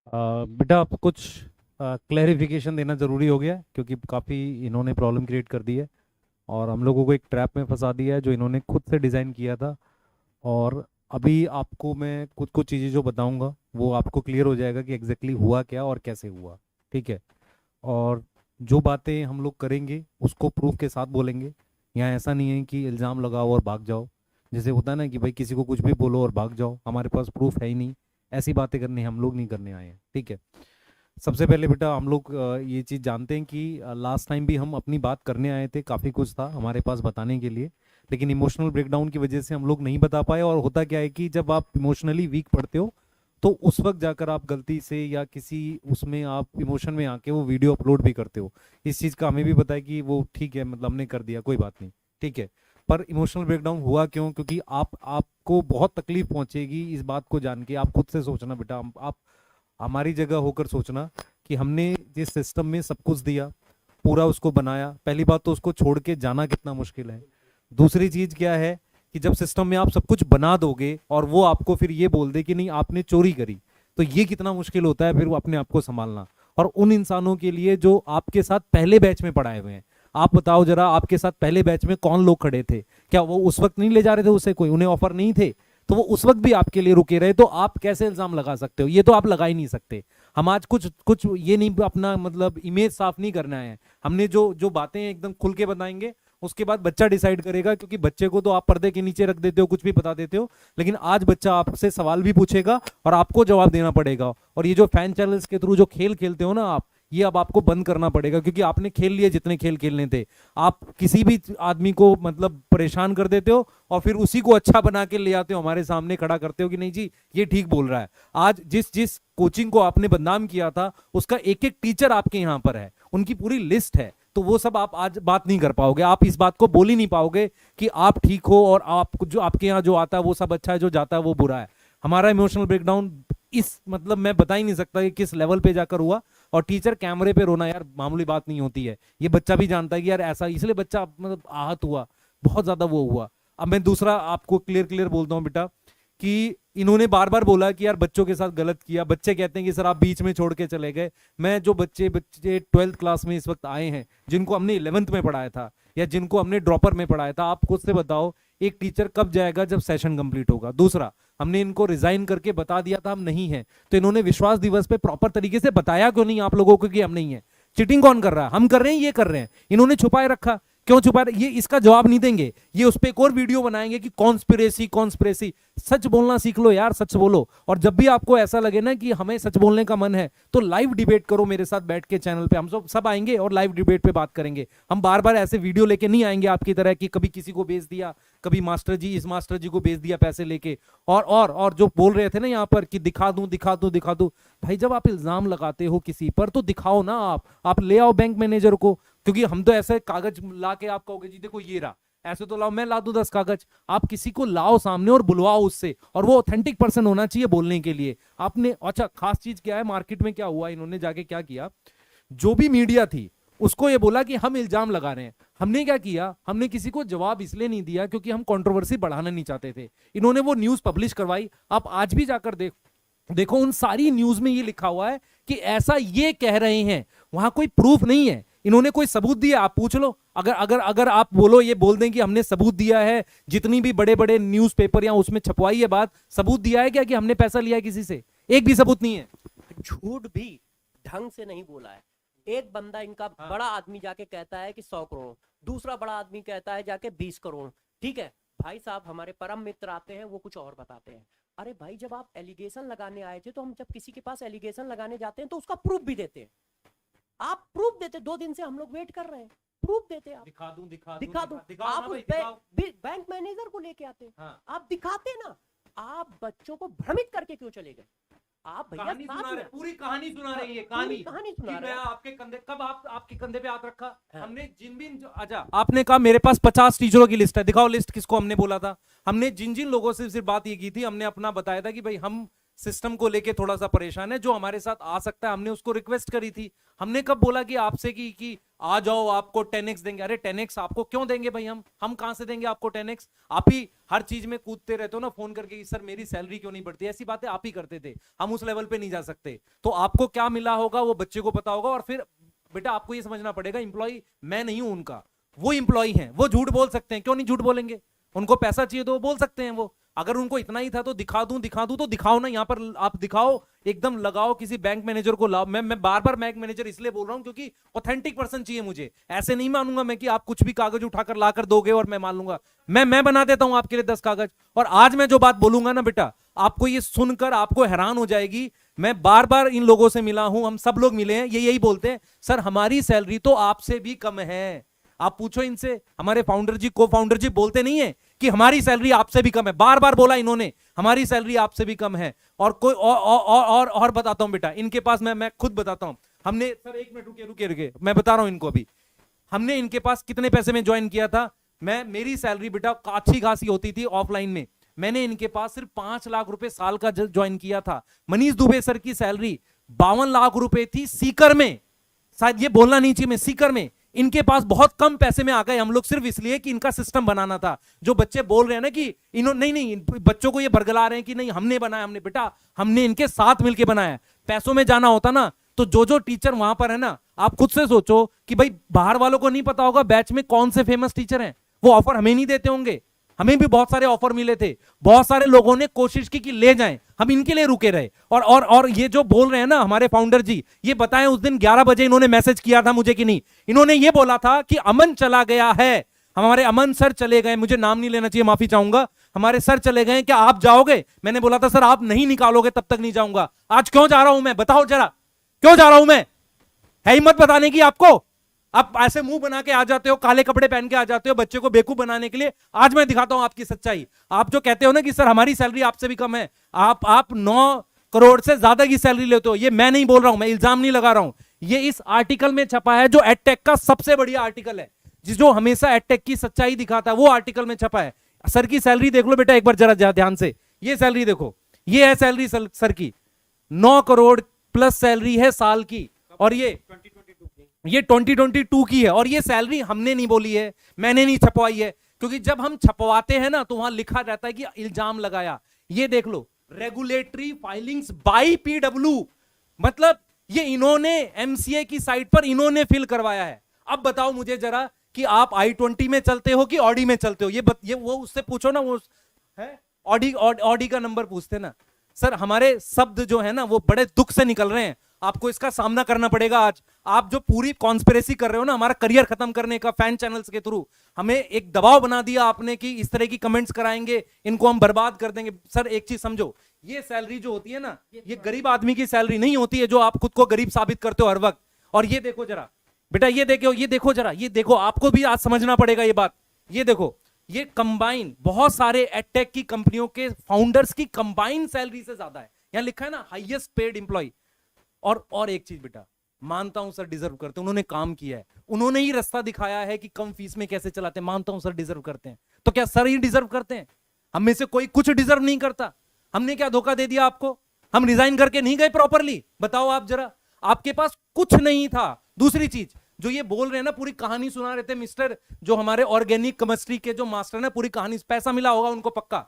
बेटा आप कुछ क्लैरिफिकेशन देना ज़रूरी हो गया है, क्योंकि काफ़ी इन्होंने प्रॉब्लम क्रिएट कर दी है और हम लोगों को एक ट्रैप में फंसा दिया है जो इन्होंने खुद से डिज़ाइन किया था। और अभी आपको मैं कुछ कुछ चीज़ें जो बताऊंगा वो आपको क्लियर हो जाएगा कि एग्जैक्टली हुआ क्या और कैसे हुआ। ठीक है। और जो बातें हम लोग करेंगे उसको प्रूफ के साथ बोलेंगे। यहाँ ऐसा नहीं है कि इल्ज़ाम लगाओ और भाग जाओ, जैसे होता है ना कि भाई किसी को कुछ भी बोलो और भाग जाओ, हमारे पास प्रूफ है ही नहीं। ऐसी बातें करने हम लोग नहीं करने आए हैं। ठीक है। सबसे पहले बेटा हम लोग ये चीज़ जानते हैं कि लास्ट टाइम भी हम अपनी बात करने आए थे, काफ़ी कुछ था हमारे पास बताने के लिए, लेकिन इमोशनल ब्रेकडाउन की वजह से हम लोग नहीं बता पाए। और होता क्या है कि जब आप इमोशनली वीक पड़ते हो तो उस वक्त जाकर आप गलती से या किसी उसमें आप इमोशन में आके वो वीडियो अपलोड भी करते हो। इस चीज़ का हमें भी पता है कि वो ठीक है, मतलब हमने कर दिया, कोई बात नहीं। ठीक है। पर इमोशनल ब्रेकडाउन हुआ क्यों? क्योंकि आपको बहुत तकलीफ पहुंचेगी इस बात को जान के। आप खुद से सोचना बेटा, आप हमारी जगह होकर सोचना कि हमने जिस सिस्टम में सब कुछ दिया, पूरा उसको बनाया, पहली बात तो उसको छोड़ के जाना कितना मुश्किल है। दूसरी चीज क्या है कि जब सिस्टम में आप सब कुछ बना दोगे और वो आपको फिर ये बोल दे कि नहीं आपने चोरी करी, तो ये कितना मुश्किल होता है फिर वो अपने आप को संभालना। और उन इंसानों के लिए जो आपके साथ पहले बैच में पढ़ाए हुए हैं, आप बताओ जरा, आपके साथ पहले बैच में कौन लोग खड़े थे? क्या वो उस वक्त नहीं ले जा रहे थे उसे, कोई उन्हें ऑफर नहीं थे? तो वो उस वक्त भी आपके लिए रुके रहे, तो आप कैसे इल्जाम लगा सकते हो? ये तो आप लगा ही नहीं सकते। हम आज कुछ कुछ ये नहीं, अपना मतलब इमेज साफ नहीं करना है। हमने जो जो बातें एकदम खुल के बताएंगे, उसके बाद बच्चा डिसाइड करेगा, क्योंकि बच्चे को तो आप पर्दे के नीचे रख देते हो, कुछ भी बता देते हो, लेकिन आज बच्चा आपसे सवाल भी पूछेगा और आपको जवाब देना पड़ेगा। और ये जो फैन चैनल्स के थ्रू जो खेल खेलते हो ना आप, ये अब आपको बंद करना पड़ेगा, क्योंकि आपने खेल लिए जितने खेल खेलने थे। आप किसी भी आदमी को मतलब परेशान कर देते हो और फिर उसी को अच्छा बना के ले आते हो, हमारे सामने खड़ा करते हो कि नहीं जी ये ठीक बोल रहा है। आज जिस जिस कोचिंग को आपने बदनाम किया था उसका एक एक टीचर आपके यहाँ पर है, उनकी पूरी लिस्ट है। तो वो सब आप आज बात नहीं कर पाओगे, आप इस बात को बोल ही नहीं पाओगे कि आप ठीक हो और आप जो आपके यहाँ जो आता है वो सब अच्छा है, जो जाता है वो बुरा है। हमारा इमोशनल ब्रेकडाउन इस मतलब मैं बता ही नहीं सकता कि किस लेवल पे जाकर हुआ। और टीचर कैमरे पे रोना यार मामूली बात नहीं होती है, ये बच्चा भी जानता है कि यार ऐसा, इसलिए बच्चा मतलब आहत हुआ, बहुत ज्यादा वो हुआ। अब मैं दूसरा आपको क्लियर क्लियर बोलता हूँ बेटा कि इन्होंने बार बार बोला कि यार बच्चों के साथ गलत किया। बच्चे कहते हैं कि सर आप बीच में छोड़ के चले गए। मैं जो बच्चे बच्चे 12th क्लास में इस वक्त आए हैं, जिनको हमने 11th में पढ़ाया था या जिनको हमने ड्रॉपर में पढ़ाया था, आप खुद से बताओ एक टीचर कब जाएगा? जब सेशन कंप्लीट होगा। दूसरा, हमने इनको रिजाइन करके बता दिया था हम नहीं है, तो इन्होंने विश्वास दिवस पे प्रॉपर तरीके से बताया क्यों नहीं आप लोगों को कि हम नहीं है? चीटिंग कौन कर रहा है? हम कर रहे हैं, ये कर रहे हैं। इन्होंने छुपाए रखा, क्यों छुपा रहे? ये इसका जवाब नहीं देंगे। ये उस पर एक और वीडियो बनाएंगे कि कॉन्स्पिरेसी कॉन्स्पिरेसी। सच बोलना सीख लो यार, सच बोलो। और जब भी आपको ऐसा लगे ना कि हमें सच बोलने का मन है, तो लाइव डिबेट करो मेरे साथ बैठ के चैनल पे। हम सब आएंगे और लाइव डिबेट पे बात करेंगे। हम बार बार ऐसे वीडियो लेके नहीं आएंगे आपकी तरह कि कभी किसी को बेच दिया, कभी मास्टर जी इस मास्टर जी को बेच दिया पैसे लेके। और जो बोल रहे थे ना यहाँ पर कि दिखा दूं दिखा दूं दिखा दूं, भाई जब आप इल्जाम लगाते हो किसी पर तो दिखाओ ना। आप ले आओ बैंक मैनेजर को, क्योंकि हम तो ऐसे कागज ला के आप कहोगे जी देखो ये रहा, ऐसे तो लाओ, मैं ला दूं 10 कागज। आप किसी को लाओ सामने और बुलवाओ उससे, और वो ऑथेंटिक पर्सन होना चाहिए बोलने के लिए। आपने अच्छा खास चीज क्या है मार्केट में क्या हुआ, इन्होंने जाके क्या किया, जो भी मीडिया थी उसको ये बोला कि हम इल्जाम लगा रहे हैं। हमने क्या किया, हमने किसी को जवाब इसलिए नहीं दिया क्योंकि हम कंट्रोवर्सी बढ़ाना नहीं चाहते थे। इन्होंने वो न्यूज पब्लिश करवाई। आप आज भी जाकर देखो उन सारी न्यूज में ये लिखा हुआ है कि ऐसा ये कह रहे हैं, वहां कोई प्रूफ नहीं है। इन्होंने कोई सबूत दिया? आप पूछ लो। अगर अगर अगर आप बोलो, ये बोल दें कि हमने सबूत दिया है, जितनी भी बड़े बड़े न्यूज़पेपर या उसमें छपवाई है बात, सबूत दिया है क्या कि हमने पैसा लिया है किसी से? एक भी सबूत नहीं है। झूठ भी ढंग से नहीं बोला है। एक बंदा इनका हाँ। बड़ा आदमी जाके कहता है कि 100 करोड़, दूसरा बड़ा आदमी कहता है जाके 20 करोड़। ठीक है भाई साहब, हमारे परम मित्र आते हैं वो कुछ और बताते हैं। अरे भाई जब आप एलिगेशन लगाने आए थे, तो हम जब किसी के पास एलिगेशन लगाने जाते हैं तो उसका प्रूफ भी देते हैं। आप प्रूफ देते, 2 दिन से हम लोग वेट कर रहे हैं, प्रूफ देते आप। दिखा दूं दिखा दो। आप उस बैंक मैनेजर को लेके आते, हाँ। आप दिखाते ना। आप बच्चों को भ्रमित करके क्यों चले गए? आप भैया कहानी सुना रहे, पूरी कहानी सुना रही है। पूरी कहानी सुना रहे हैं। आपके कंधे कब आपके कंधे पे हाथ रखा? हाँ। हमने जिन भी अच्छा, आपने कहा मेरे पास 50 टीचरों की लिस्ट है, दिखाओ लिस्ट। किसको हमने बोला था? हमने जिन जिन लोगों से सिर्फ बात ये की थी, हमने अपना बताया था कि भाई हम सिस्टम को लेके थोड़ा सा परेशान है, जो हमारे साथ आ सकता है। हमने उसको रिक्वेस्ट करी थी, हमने कब बोला कि आपसे कि आ जाओ आपको 10x देंगे। अरे 10x आपको क्यों देंगे भाई, हम कहां से देंगे आपको 10x? आप ही हर चीज में कूदते रहते हो ना फोन करके कि सर मेरी सैलरी क्यों नहीं बढ़ती, ऐसी बातें आप ही करते थे। हम उस लेवल पे नहीं जा सकते। तो आपको क्या मिला होगा वो बच्चे को पता होगा। और फिर बेटा आपको ये समझना पड़ेगा, इंप्लॉय मैं नहीं हूं उनका, वो इंप्लॉय हैं, वो झूठ बोल सकते हैं, क्यों नहीं झूठ बोलेंगे? उनको पैसा चाहिए तो वो बोल सकते हैं। वो अगर उनको इतना ही था तो दिखा दूं तो दिखाओ ना, यहाँ पर आप दिखाओ, एकदम लगाओ, किसी बैंक मैनेजर को लाओ। मैं बार बार बैंक मैनेजर इसलिए बोल रहा हूं क्योंकि ऑथेंटिक पर्सन चाहिए मुझे। ऐसे नहीं मानूंगा मैं कि आप कुछ भी कागज उठाकर लाकर दोगे और मैं मान लूंगा। मैं बना देता हूं आपके लिए 10 कागज। और आज मैं जो बात बोलूंगा ना बेटा, आपको ये सुनकर आपको हैरान हो जाएगी। मैं बार बार इन लोगों से मिला हूं, हम सब लोग मिले हैं, ये यही बोलते हैं सर हमारी सैलरी तो आपसे भी कम है। आप पूछो इनसे, हमारे फाउंडर जी, को फाउंडर जी बोलते नहीं है कि हमारी सैलरी आपसे भी कम है? बार बार बोला इन्होंने हमारी सैलरी आपसे भी कम है। और कोई और बताता हूं बेटा, इनके पास मैं खुद बताता हूं। हमने सर 1 मिनट रुके, मैं बता रहा हूं इनको अभी। हमने इनके पास कितने पैसे में ज्वाइन किया था? मेरी सैलरी बेटा अच्छी खासी होती थी ऑफलाइन में। मैंने इनके पास सिर्फ 5 लाख रुपए साल का ज्वाइन किया था। मनीष दुबे सर की सैलरी 52 लाख रुपए थी सीकर में। शायद ये बोलना नहीं चाहिए, मैं सीकर में। इनके पास बहुत कम पैसे में आ गए हम लोग, सिर्फ इसलिए कि इनका सिस्टम बनाना था। जो बच्चे बोल रहे हैं ना कि इन्होंने नहीं, बच्चों को ये बरगला रहे हैं कि नहीं हमने बनाया, हमने बेटा हमने इनके साथ मिलकर बनाया। पैसों में जाना होता ना तो जो टीचर वहां पर है ना, आप खुद से सोचो कि भाई बाहर वालों को नहीं पता होगा बैच में कौन से फेमस टीचर हैं, वो ऑफर हमें नहीं देते होंगे। हमें भी बहुत सारे ऑफर मिले थे, बहुत सारे लोगों ने कोशिश की कि ले जाएं, हम इनके लिए रुके रहे। और ये जो बोल रहे हैं ना हमारे फाउंडर जी, ये बताएं उस दिन 11 बजे इन्होंने मैसेज किया था मुझे कि नहीं? इन्होंने ये बोला था कि अमन चला गया है, हमारे अमन सर चले गए, मुझे नाम नहीं लेना चाहिए, माफी चाहूंगा, हमारे सर चले गए, क्या आप जाओगे? मैंने बोला था सर आप नहीं निकालोगे तब तक नहीं जाऊंगा। आज क्यों जा रहा हूं मैं, बताओ जरा, क्यों जा रहा हूं मैं? है हिम्मत बताने की आपको? आप ऐसे मुंह बना के आ जाते हो, काले कपड़े पहन के आ जाते हो बच्चे को बेवकूफ बनाने के लिए। आज मैं दिखाता हूं आपकी सच्चाई। आप जो कहते हो ना कि सर हमारी सैलरी आपसे भी कम है, आप 9 करोड़ से ज्यादा की सैलरी लेते हो। ये मैं नहीं बोल रहा हूं, मैं इल्जाम नहीं लगा रहा हूं, ये इस आर्टिकल में छपा है जो एडटेक का सबसे बढ़िया आर्टिकल है, जो हमेशा एडटेक की सच्चाई दिखाता है, वो आर्टिकल में छपा है। सर की सैलरी देख लो बेटा एक बार जरा ध्यान से, ये सैलरी देखो, ये है सैलरी सर की, 9 करोड़ प्लस सैलरी है साल की। और ये 2022 की है। और ये सैलरी हमने नहीं बोली है, मैंने नहीं छपवाई है, क्योंकि जब हम छपवाते हैं ना तो वहां लिखा रहता है कि इल्जाम लगाया। ये देख लो, रेगुलेटरी फाइलिंग्स बाय पीडब्ल्यू, मतलब ये इन्होंने एमसीए की साइट पर इन्होंने फिल करवाया है। अब बताओ मुझे जरा कि आप i20 में चलते हो कि ऑडी में चलते हो? ये वो उससे पूछो ना, वो है ऑडी का नंबर पूछते ना। सर हमारे शब्द जो है ना वो बड़े दुख से निकल रहे हैं, आपको इसका सामना करना पड़ेगा आज। आप जो पूरी कॉन्स्पिरेसी कर रहे हो ना हमारा करियर खत्म करने का, फैन चैनल्स के थ्रू हमें एक दबाव बना दिया आपने कि इस तरह की कमेंट्स कराएंगे, इनको हम बर्बाद कर देंगे। सर एक चीज समझो, ये सैलरी जो होती है ना, ये गरीब आदमी की सैलरी नहीं होती है जो आप खुद को गरीब साबित करते हो हर वक्त। और ये देखो जरा बेटा, ये देखो जरा, ये देखो, आपको भी आज समझना पड़ेगा ये बात। ये देखो, ये कंबाइन बहुत सारे एडटेक की कंपनियों के फाउंडर्स की कंबाइन सैलरी से ज्यादा है। यहां लिखा है ना हाईएस्ट पेड एम्प्लॉय। और एक चीज बेटा, मानता हूं सर डिजर्व करते हैं, उन्होंने काम किया है, उन्होंने ही रास्ता दिखाया है कि कम फीस में कैसे चलाते हैं। मानता हूं सर डिजर्व करते हैं, तो क्या सर ही डिजर्व करते हैं? हम में से कोई कुछ डिजर्व नहीं करता। हमने क्या धोखा दे दिया आपको? हम रिजाइन करके नहीं गए प्रॉपरली? बताओ आप जरा, आपके पास कुछ नहीं था। दूसरी चीज जो ये बोल रहे हैं ना, पूरी कहानी सुना रहे थे मिस्टर, जो हमारे ऑर्गेनिक केमिस्ट्री के जो मास्टर ना, पूरी कहानी, पैसा मिला होगा उनको पक्का।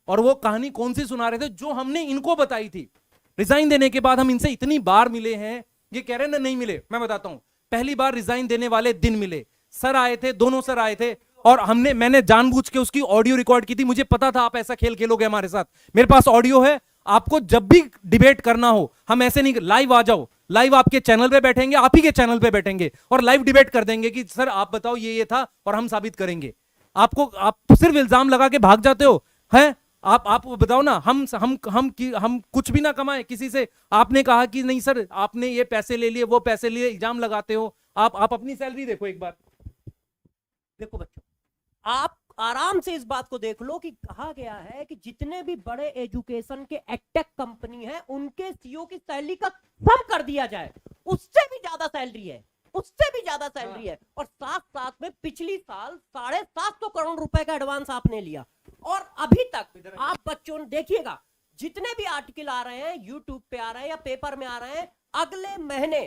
और वो कहानी कौन सी सुना रहे थे? जो हमने इनको बताई थी। रिजाइन देने के बाद हम इनसे इतनी बार मिले हैं, ये कह रहे हैं ना नहीं मिले। मैं बताता हूं, पहली बार रिजाइन देने वाले दिन मिले, सर आए थे, दोनों सर आए थे, और मैंने जानबूझ के उसकी ऑडियो रिकॉर्ड की थी। मुझे पता था आप ऐसा खेल खेलोगे हमारे साथ। मेरे पास ऑडियो है, आपको जब भी डिबेट करना हो, हम ऐसे नहीं, लाइव आ जाओ, लाइव आपके चैनल पे बैठेंगे, आप ही के चैनल पे बैठेंगे और लाइव डिबेट कर देंगे कि सर आप बताओ ये था, और हम साबित करेंगे। आप सिर्फ इल्जाम लगा के भाग जाते हो हैं। आप बताओ ना, हम कुछ भी ना कमाए किसी से। आपने कहा कि नहीं सर आपने ये पैसे ले लिए, वो पैसे लिए, इल्जाम लगाते हो। आप अपनी सैलरी देखो एक बार। देखो बच्चों, आप आराम से इस बात को देख लो कि कहा गया है कि जितने भी बड़े एजुकेशन के एडटेक कंपनी है उनके सीईओ की सैलरी का कम कर दिया जाए, उससे भी ज्यादा सैलरी है, उससे भी ज्यादा सैलरी है। और साथ साथ में पिछली साल 750 करोड़ रुपए का एडवांस आपने लिया। और अभी तक आप बच्चों देखिएगा, जितने भी आर्टिकल आ रहे हैं यूट्यूब पे आ रहे हैं या पेपर में आ रहे हैं, अगले महीने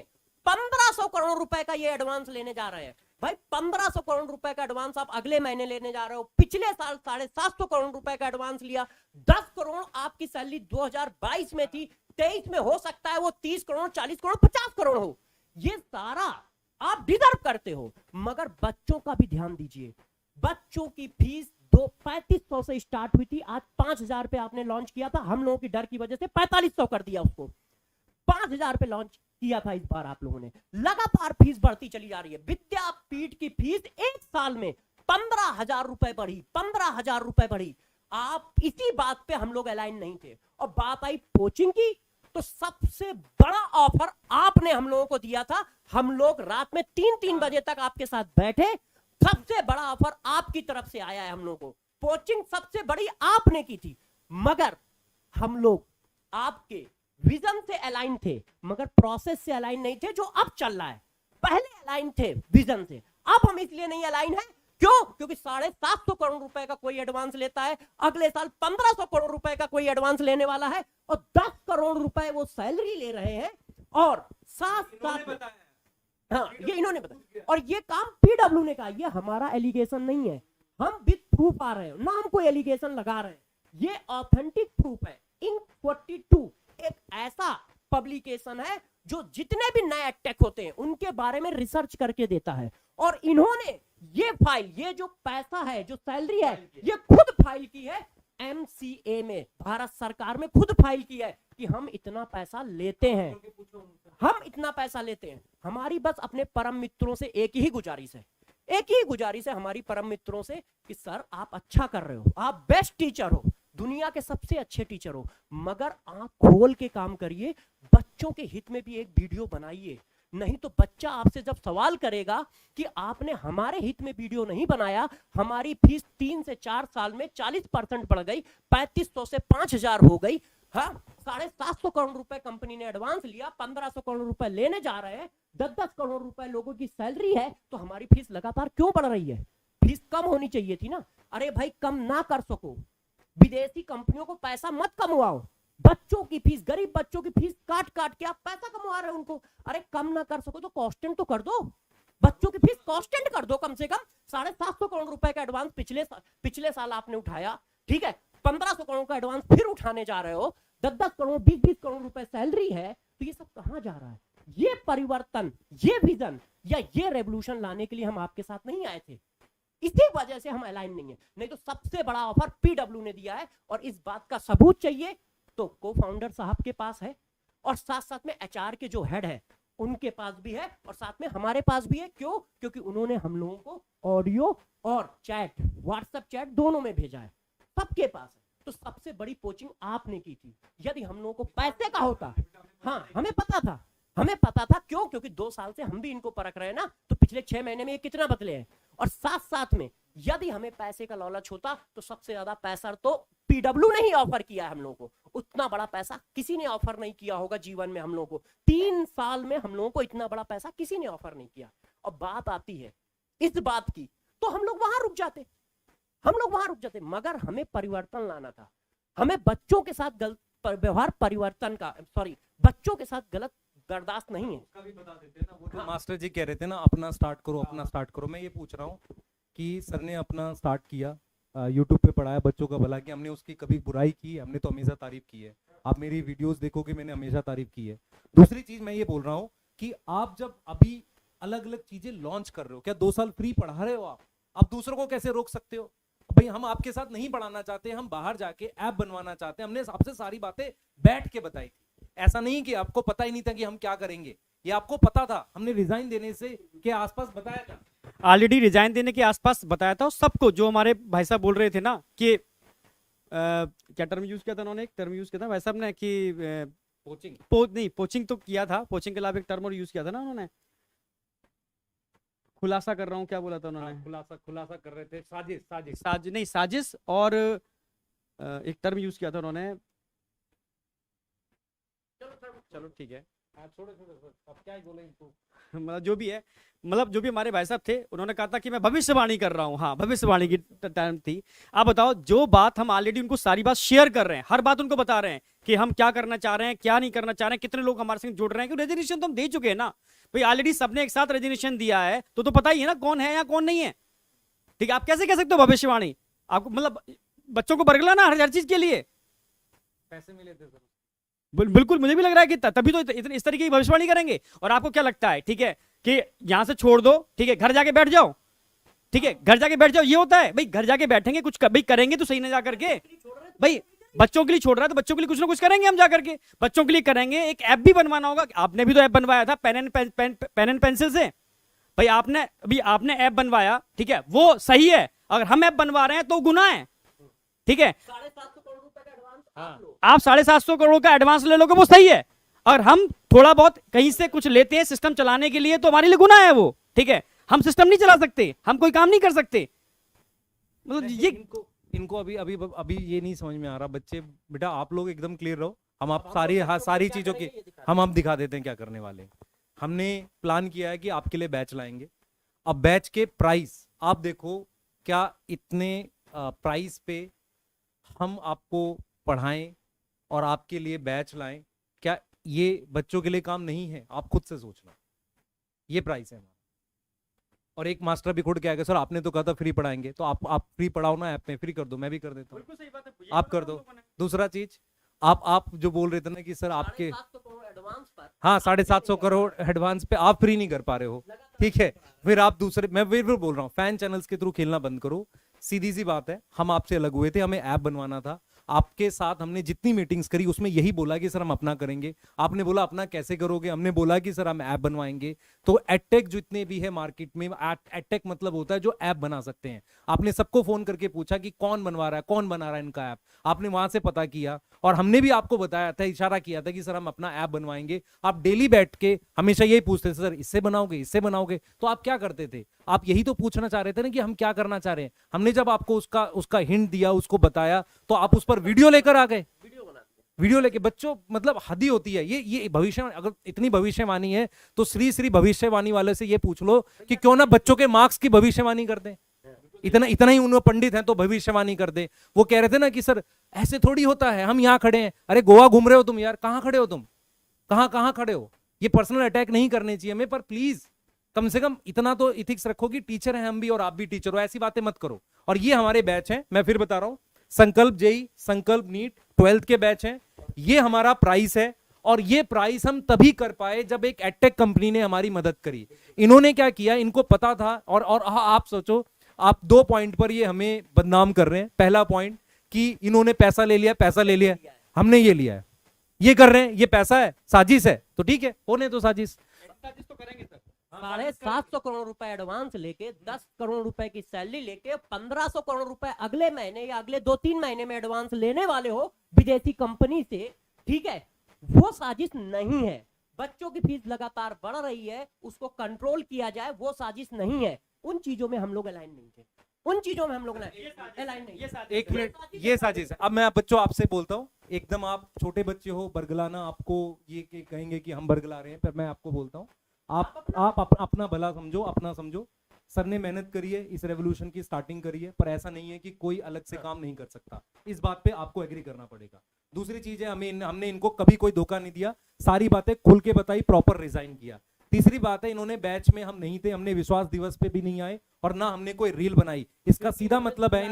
1500 करोड़ रुपए का ये एडवांस लेने जा रहे हैं। भाई 1500 करोड़ रुपए का एडवांस आप अगले महीने लेने जा रहे हो। पिछले साल 750 करोड़ रुपए का एडवांस लिया। 10 करोड़ आपकी सैलरी 2022 में थी, 23 में हो सकता है वो 30 करोड़, 40 करोड़, 50 करोड़ हो। ये सारा आप डिजर्व करते हो, मगर बच्चों का भी ध्यान दीजिए। बच्चों की फीस 3500 से स्टार्ट हुई थी, आज 5000 पे आपने लॉन्च किया था। हम लोगों की डर की वजह से 4500 कर दिया उसको। 5000 पे लॉन्च किया था इस बार आप लोगों ने। लगातार फीस बढ़ती चली जा रही है। विद्यापीठ की फीस एक साल में 15,000 रुपए बढ़ी, 15,000 रुपए बढ़ी। आप इसी बात पे हम लोग अलाइन नहीं थे। और बात आई कोचिंग की, तो सबसे बड़ा ऑफर आपने हम लोगों को दिया था। हम लोग रात में 3-3 बजे तक आपके साथ बैठे। सबसे बड़ा ऑफर आपकी तरफ से आया है हम लोगों को। कोचिंग सबसे बड़ी आपने की थी, मगर हम लोग आपके विजन से अलाइन थे, मगर प्रोसेस से अलाइन नहीं थे, जो अब चल रहा है। पहले अलाइन थे विजन से, अब हम इसलिए नहीं अलाइन है। क्यों? क्योंकि 750 करोड़ रुपए का कोई एडवांस लेता है, अगले साल 1500 करोड़ रुपए का कोई एडवांस लेने वाला है, और 10 करोड़ रुपए वो सैलरी ले रहे हैं। और साथ साथ हाँ, ये इन्होंने बताया, और ये काम पीडब्ल्यू ने कहा। ये हमारा एलिगेशन नहीं है, हम विद प्रूफ आ रहे हैं, ना हम कोई एलिगेशन लगा रहे हैं। ये ऑथेंटिक प्रूफ है। इंक 42 एक ऐसा पब्लिकेशन है जो जितने भी नए अटैक होते हैं उनके बारे में रिसर्च करके देता है। और इन्होंने ये फाइल, ये जो पैसा है, जो सैलरी है, ये खुद फाइल की है MCA में, भारत सरकार में खुद फाइल की है कि हम इतना पैसा लेते हैं, हम इतना पैसा लेते हैं। हमारी बस अपने परम मित्रों से एक ही गुजारिश है, एक ही गुजारिश है हमारी परम मित्रों से कि सर आप अच्छा कर रहे हो, आप बेस्ट टीचर हो, दुनिया के सबसे अच्छे टीचर हो, मगर आंख खोल के काम करिए। बच्चों के हित में भी एक वीडियो बनाइए। नहीं तो बच्चा आपसे जब सवाल करेगा कि आपने हमारे हित में वीडियो नहीं बनाया, हमारी फीस 3 से 4 साल में 40% बढ़ गई, 3500 से 5000 हो गई। हाँ, 750 करोड़ रुपए कंपनी ने एडवांस लिया, 1500 करोड़ रुपए लेने जा रहे हैं, 10-10 करोड़ रुपए लोगों की सैलरी है, तो हमारी फीस लगातार क्यों बढ़ रही है? फीस कम होनी चाहिए थी ना। अरे भाई, कम ना कर सको, विदेशी कंपनियों को पैसा मत कमवाओ। बच्चों की फीस, गरीब बच्चों की फीस काट काट के आप पैसा कमवा रहे हो उनको। अरे कम ना कर सको तो कॉन्स्टेंट तो कर दो, बच्चों की फीस कॉन्स्टेंट कर दो। कम से कम 750 करोड़ रुपए का एडवांस पिछले साल आपने उठाया, ठीक है, 1500 करोड़ का एडवांस फिर उठाने जा रहे हो, 10-10 करोड़, 20-20 करोड़ रुपए सैलरी है, तो ये सब कहां जा रहा है? ये परिवर्तन, ये विजन या ये रेवोल्यूशन लाने के लिए हम आपके साथ नहीं आए थे। इसी वजह से हम अलाइन नहीं है। नहीं तो सबसे बड़ा ऑफर पीडब्ल्यू ने दिया है, और इस बात का सबूत चाहिए तो को फाउंडर साहब के पास है, और साथ साथ में HR के जो हेड है उनके पास भी है, और साथ में हमारे पास भी है। क्यों? क्योंकि उन्होंने हम लोगों को ऑडियो और चैट, व्हाट्सएप चैट दोनों में भेजा है, सबके पास है। तो सबसे बड़ी कोचिंग आपने की थी। यदि हम लोगों को पैसे का होता, हाँ हमें पता था, हमें पता था। क्यों? क्योंकि 2 साल से हम भी इनको परख रहे हैं ना, तो पिछले 6 महीने में ये कितना बदले हैं। और साथ साथ में यदि हमें पैसे का लालच होता तो सबसे ज्यादा पैसा तो पीडब्ल्यू ने ही ऑफर किया है हम लोगों को। उतना बड़ा पैसा किसी ने ऑफर नहीं किया होगा जीवन में हम लोगों को। 3 साल में हम लोगों को इतना बड़ा पैसा किसी ने ऑफर नहीं किया। और बात आती है इस बात की, तो हम लोग वहां रुक जाते, हम लोग वहां रुक जाते। मगर हमें परिवर्तन लाना था, हमें बच्चों के साथ गलत व्यवहार परिवर्तन का, सॉरी, बच्चों के साथ गलत बर्दाश्त नहीं है। उसका भी बता देते हैं ना, वो जो मास्टर जी कह रहे थे ना, अपना स्टार्ट करो, अपना स्टार्ट करो। मैं ये पूछ रहा हूँ कि सर ने अपना स्टार्ट किया, यूट्यूब पे पढ़ाया बच्चों का भला, कि हमने उसकी कभी बुराई की? हमने तो हमेशा तारीफ की है। आप मेरी वीडियोस देखोगे, मैंने हमेशा तारीफ की है। दूसरी चीज मैं ये बोल रहा हूँ कि आप जब अभी अलग अलग चीजें लॉन्च कर रहे हो, क्या 2 साल फ्री पढ़ा रहे हो आप दूसरों को कैसे रोक सकते हो? भाई हम आपके साथ नहीं पढ़ाना चाहते, हम बाहर जाके ऐप बनवाना चाहते हैं। हमने आपसे सारी बातें बैठ के बताई थी। ऐसा नहीं कि आपको पता ही नहीं था कि हम क्या करेंगे, ये आपको पता था। हमने रिजाइन देने से के आसपास बताया था, ऑलरेडी रिजाइन देने के आसपास बताया था। और सबको, जो हमारे भाई साहब बोल रहे थे ना कि क्या टर्म यूज किया था उन्होंने, एक टर्म यूज किया था भाई साहब ने कि पोचिंग तो किया था, पोचिंग के अलावा एक टर्म और यूज किया था ना उन्होंने, खुलासा कर रहा हूँ, क्या बोला था उन्होंने? खुलासा कर रहे थे, साजिश, और एक टर्म यूज किया था उन्होंने, चलो ठीक है, अब क्या ही बोले इनको। मतलब जो भी है, मतलब जो भी हमारे भाई साहब थे उन्होंने कहा था कि मैं भविष्यवाणी कर रहा हूँ। हाँ, भविष्यवाणी की टाइम थी। आप बताओ, जो बात हम ऑलरेडी उनको सारी बात शेयर कर रहे हैं, हर बात उनको बता रहे हैं कि हम क्या करना चाह रहे हैं, क्या नहीं करना चाह रहे हैं, कितने लोग हमारे संग जुड़ रहे हैं, क्योंकि रेजिग्नेशन तो हम दे चुके हैं ना भाई, ऑलरेडी सबने एक साथ रेजिग्नेशन दिया है, तो पता ही है ना कौन है या कौन नहीं है। ठीक है, आप कैसे कह सकते हो भविष्यवाणी? आपको मतलब बच्चों को बरगलाना हर चीज के लिए। पैसे मिले थे सर। बिल्कुल, मुझे भी लग रहा है कि तभी तो इतनी इस तरीके की भविष्यवाणी करेंगे। और आपको क्या लगता है, ठीक है, कि यहां से छोड़ दो, ठीक है, घर जाके बैठ जाओ, ठीक है, घर जाके बैठ जाओ, ये होता है भाई? घर जाके बैठेंगे, कुछ भाई करेंगे तो सही ना जा करके भाई। बच्चों के लिए छोड़ रहा है तो बच्चों के लिए कुछ ना कुछ करेंगे हम जा करके, बच्चों के लिए करेंगे। एक ऐप भी बनवाना होगा, आपने भी तो ऐप बनवाया था पेन एंड पेंसिल से भाई। आपने ऐप बनवाया, ठीक है, वो सही है। अगर हम ऐप बनवा रहे हैं तो गुनाह है, ठीक है। 750 करोड़ रुपए का एडवांस आप 750 करोड़ का एडवांस ले लोगे, वो सही है। और हम थोड़ा बहुत कहीं से कुछ लेते हैं सिस्टम चलाने के लिए, तो हमारे लिए गुनाह है वो, ठीक है। हम सिस्टम नहीं चला सकते, हम कोई काम नहीं कर सकते। मतलब ये इनको अभी अभी अभी ये नहीं समझ में आ रहा। बच्चे बेटा आप लोग एकदम क्लियर रहो, हम आप सारी सारी चीजों की हम दिखा देते हैं क्या करने वाले हैं। हमने प्लान किया है कि आपके लिए बैच लाएंगे। अब बैच के प्राइस आप देखो, क्या इतने प्राइस पे हम आपको पढ़ाएं और आपके लिए बैच लाएं? क्या ये बच्चों के लिए काम नहीं है? आप खुद से सोचना, ये प्राइस है हमारा। और एक मास्टर भी खुद क्या सर आपने तो कहा था फ्री पढ़ाएंगे, तो आप फ्री पढ़ाओ ना, ऐप में फ्री कर दो, मैं भी कर देता हूँ, आप कर दो। दूसरा चीज, आप जो बोल रहे थे ना कि सर आपके 750 करोड़ एडवांस पर, हाँ 750 करोड़ एडवांस पे आप फ्री नहीं कर पा रहे हो, ठीक है। फिर आप दूसरे, मैं फिर बोल रहा हूँ फैन चैनल्स के थ्रू खेलना बंद करो। सीधी सी बात है, हम आपसे अलग हुए थे, हमें ऐप बनवाना था। आपके साथ हमने जितनी मीटिंग्स करी उसमें यही बोला कि सर हम अपना करेंगे। आपने बोला अपना कैसे करोगे? हमने बोला कि सर हम ऐप बनवाएंगे। तो एडटेक जितने भी है मार्केट में, एडटेक मतलब होता है जो ऐप बना सकते हैं। आपने सबको फोन करके पूछा कि कौन बनवा रहा है, कौन बना रहा है इनका ऐप। आपने वहां से पता किया और हमने भी आपको बताया था, इशारा किया था कि सर हम अपना ऐप बनवाएंगे। आप डेली बैठ के हमेशा यही पूछते थे, सर इससे बनाओगे, इससे बनाओगे। तो आप क्या करते थे? आप यही तो पूछना चाह रहे थे ना कि हम क्या करना चाह रहे हैं। हमने जब आपको उसका हिंट दिया, उसको बताया, तो आप उस पर वीडियो लेकर आ गए। वीडियो लेके बच्चों, मतलब हद ही होती है ये भविष्य। अगर इतनी भविष्यवाणी है तो श्री भविष्यवाणी वाले से ये पूछ लो कि क्यों ना बच्चों के मार्क्स की भविष्यवाणी कर दे। इतना ही उन्होंने पंडित हैं तो भविष्यवाणी कर दे। वो कह रहे थे ना कि सर ऐसे थोड़ी होता है, हम यहाँ खड़े हैं। अरे गोवा घूम रहे हो तुम यार, कहाँ खड़े हो तुम, कहाँ खड़े हो? ये पर्सनल अटैक नहीं करने चाहिए हमें, पर प्लीज कम से कम इतना तो इथिक्स रखो कि टीचर हैं हम भी और आप भी टीचर हो, ऐसी बातें मत करो। और ये हमारे बैच हैं, मैं फिर बता रहा हूं, संकल्प जेई, संकल्प नीट 12th के बैच हैं। ये हमारा प्राइस है और ये प्राइस हम तभी कर पाए जब एक एडटेक कंपनी ने हमारी मदद करी। इन्होंने क्या किया, इनको पता था। और आप सोचो, आप 2 पॉइंट पर ये हमें बदनाम कर रहे हैं। पहला पॉइंट कि इन्होंने पैसा ले लिया, हमने ये लिया है, ये कर रहे हैं, ये पैसा है, साजिश है। तो ठीक है, होने तो साजिश तो करेंगे सर। 750 करोड़ रुपए एडवांस लेके 10 करोड़ रुपए की सैलरी लेके 1500 करोड़ रुपए अगले महीने या अगले 2-3 महीने में एडवांस लेने वाले हो विदेशी कंपनी से, ठीक है। वो साजिश नहीं है। बच्चों की फीस लगातार बढ़ रही है, उसको कंट्रोल किया जाए, वो साजिश नहीं है। उन चीजों में हम लोग अलाइन नहीं थे, उन चीजों में हम लोग अलाइन नहीं। एक मिनट, ये साजिश है। अब मैं बच्चों आपसे बोलता हूँ, एकदम आप छोटे बच्चे हो, बरगलाना आपको ये कहेंगे कि हम बरगला रहे हैं, पर मैं आपको बोलता हूँ, आप अपना भला समझो, अपना समझो। सर ने मेहनत करी है, इस रेवोल्यूशन की स्टार्टिंग करी है, पर ऐसा नहीं है कि कोई अलग से काम नहीं कर सकता। इस बात पे आपको एग्री करना पड़ेगा। दूसरी चीज है, हमने इनको कभी कोई धोखा नहीं दिया, सारी बातें खुल के बताई, प्रॉपर रिजाइन किया। तीसरी बात है, इन्होंने बैच में हम नहीं थे, हमने विश्वास दिवस पे भी नहीं आए और ना हमने कोई रील बनाई। इसका सीधा मतलब है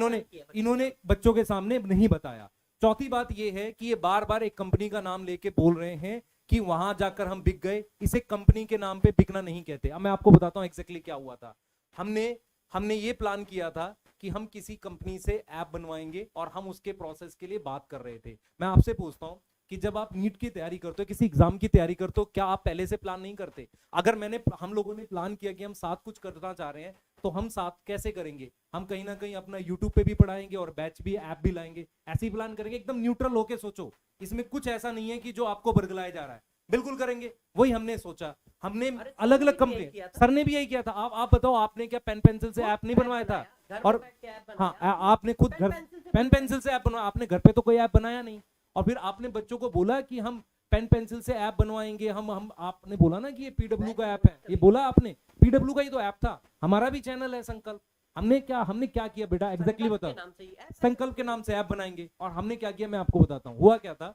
इन्होंने बच्चों के सामने नहीं बताया। चौथी बात ये है कि ये बार बार एक कंपनी का नाम लेके बोल रहे हैं कि वहां जाकर हम बिक गए। इसे कंपनी के नाम पे बिकना नहीं कहते। अब मैं आपको बताता हूं एग्जैक्टली क्या हुआ था। हमने ये प्लान किया था कि हम किसी कंपनी से ऐप बनवाएंगे और हम उसके प्रोसेस के लिए बात कर रहे थे। मैं आपसे पूछता हूं कि जब आप नीट की तैयारी करते हो, किसी एग्जाम की तैयारी करते हो, क्या आप पहले से प्लान नहीं करते? अगर हम लोगों ने प्लान किया कि हम साथ कुछ करना चाह रहे हैं, तो हम साथ कैसे करेंगे? हम कहीं ना कहीं अपना यूट्यूब पे भी पढ़ाएंगे और बैच भी, ऐप भी लाएंगे, ऐसे ही प्लान करेंगे। एकदम न्यूट्रल होके सोचो, इसमें कुछ ऐसा नहीं है कि जो आपको बरगलाया जा रहा है, बिल्कुल करेंगे। वही हमने सोचा। हमने अलग अलग कंपनी, सर ने भी यही किया था। आप बताओ, आपने क्या पेन पेंसिल से ऐप नहीं बनवाया था? और हाँ, आपने खुद घर पेन पेंसिल से ऐप बनवाया, आपने घर पे तो कोई ऐप बनाया नहीं। और फिर आपने बच्चों को बोला कि हम पेन पेंसिल से ऐप बनवाएंगे हम आपने बोला ना कि ये पीडब्ल्यू का ऐप है, ये बोला आपने, पीडब्ल्यू का ही तो ऐप था। हमारा भी चैनल है संकल्प, हमने क्या किया बेटा, एग्जैक्टली संकल्प बताओ। के नाम से ही ऐप संकल्प के नाम से ऐप बनाएंगे, और हमने क्या किया मैं आपको बताता हूँ। हुआ क्या था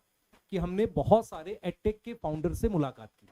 कि हमने बहुत सारे एडटेक के फाउंडर से मुलाकात की।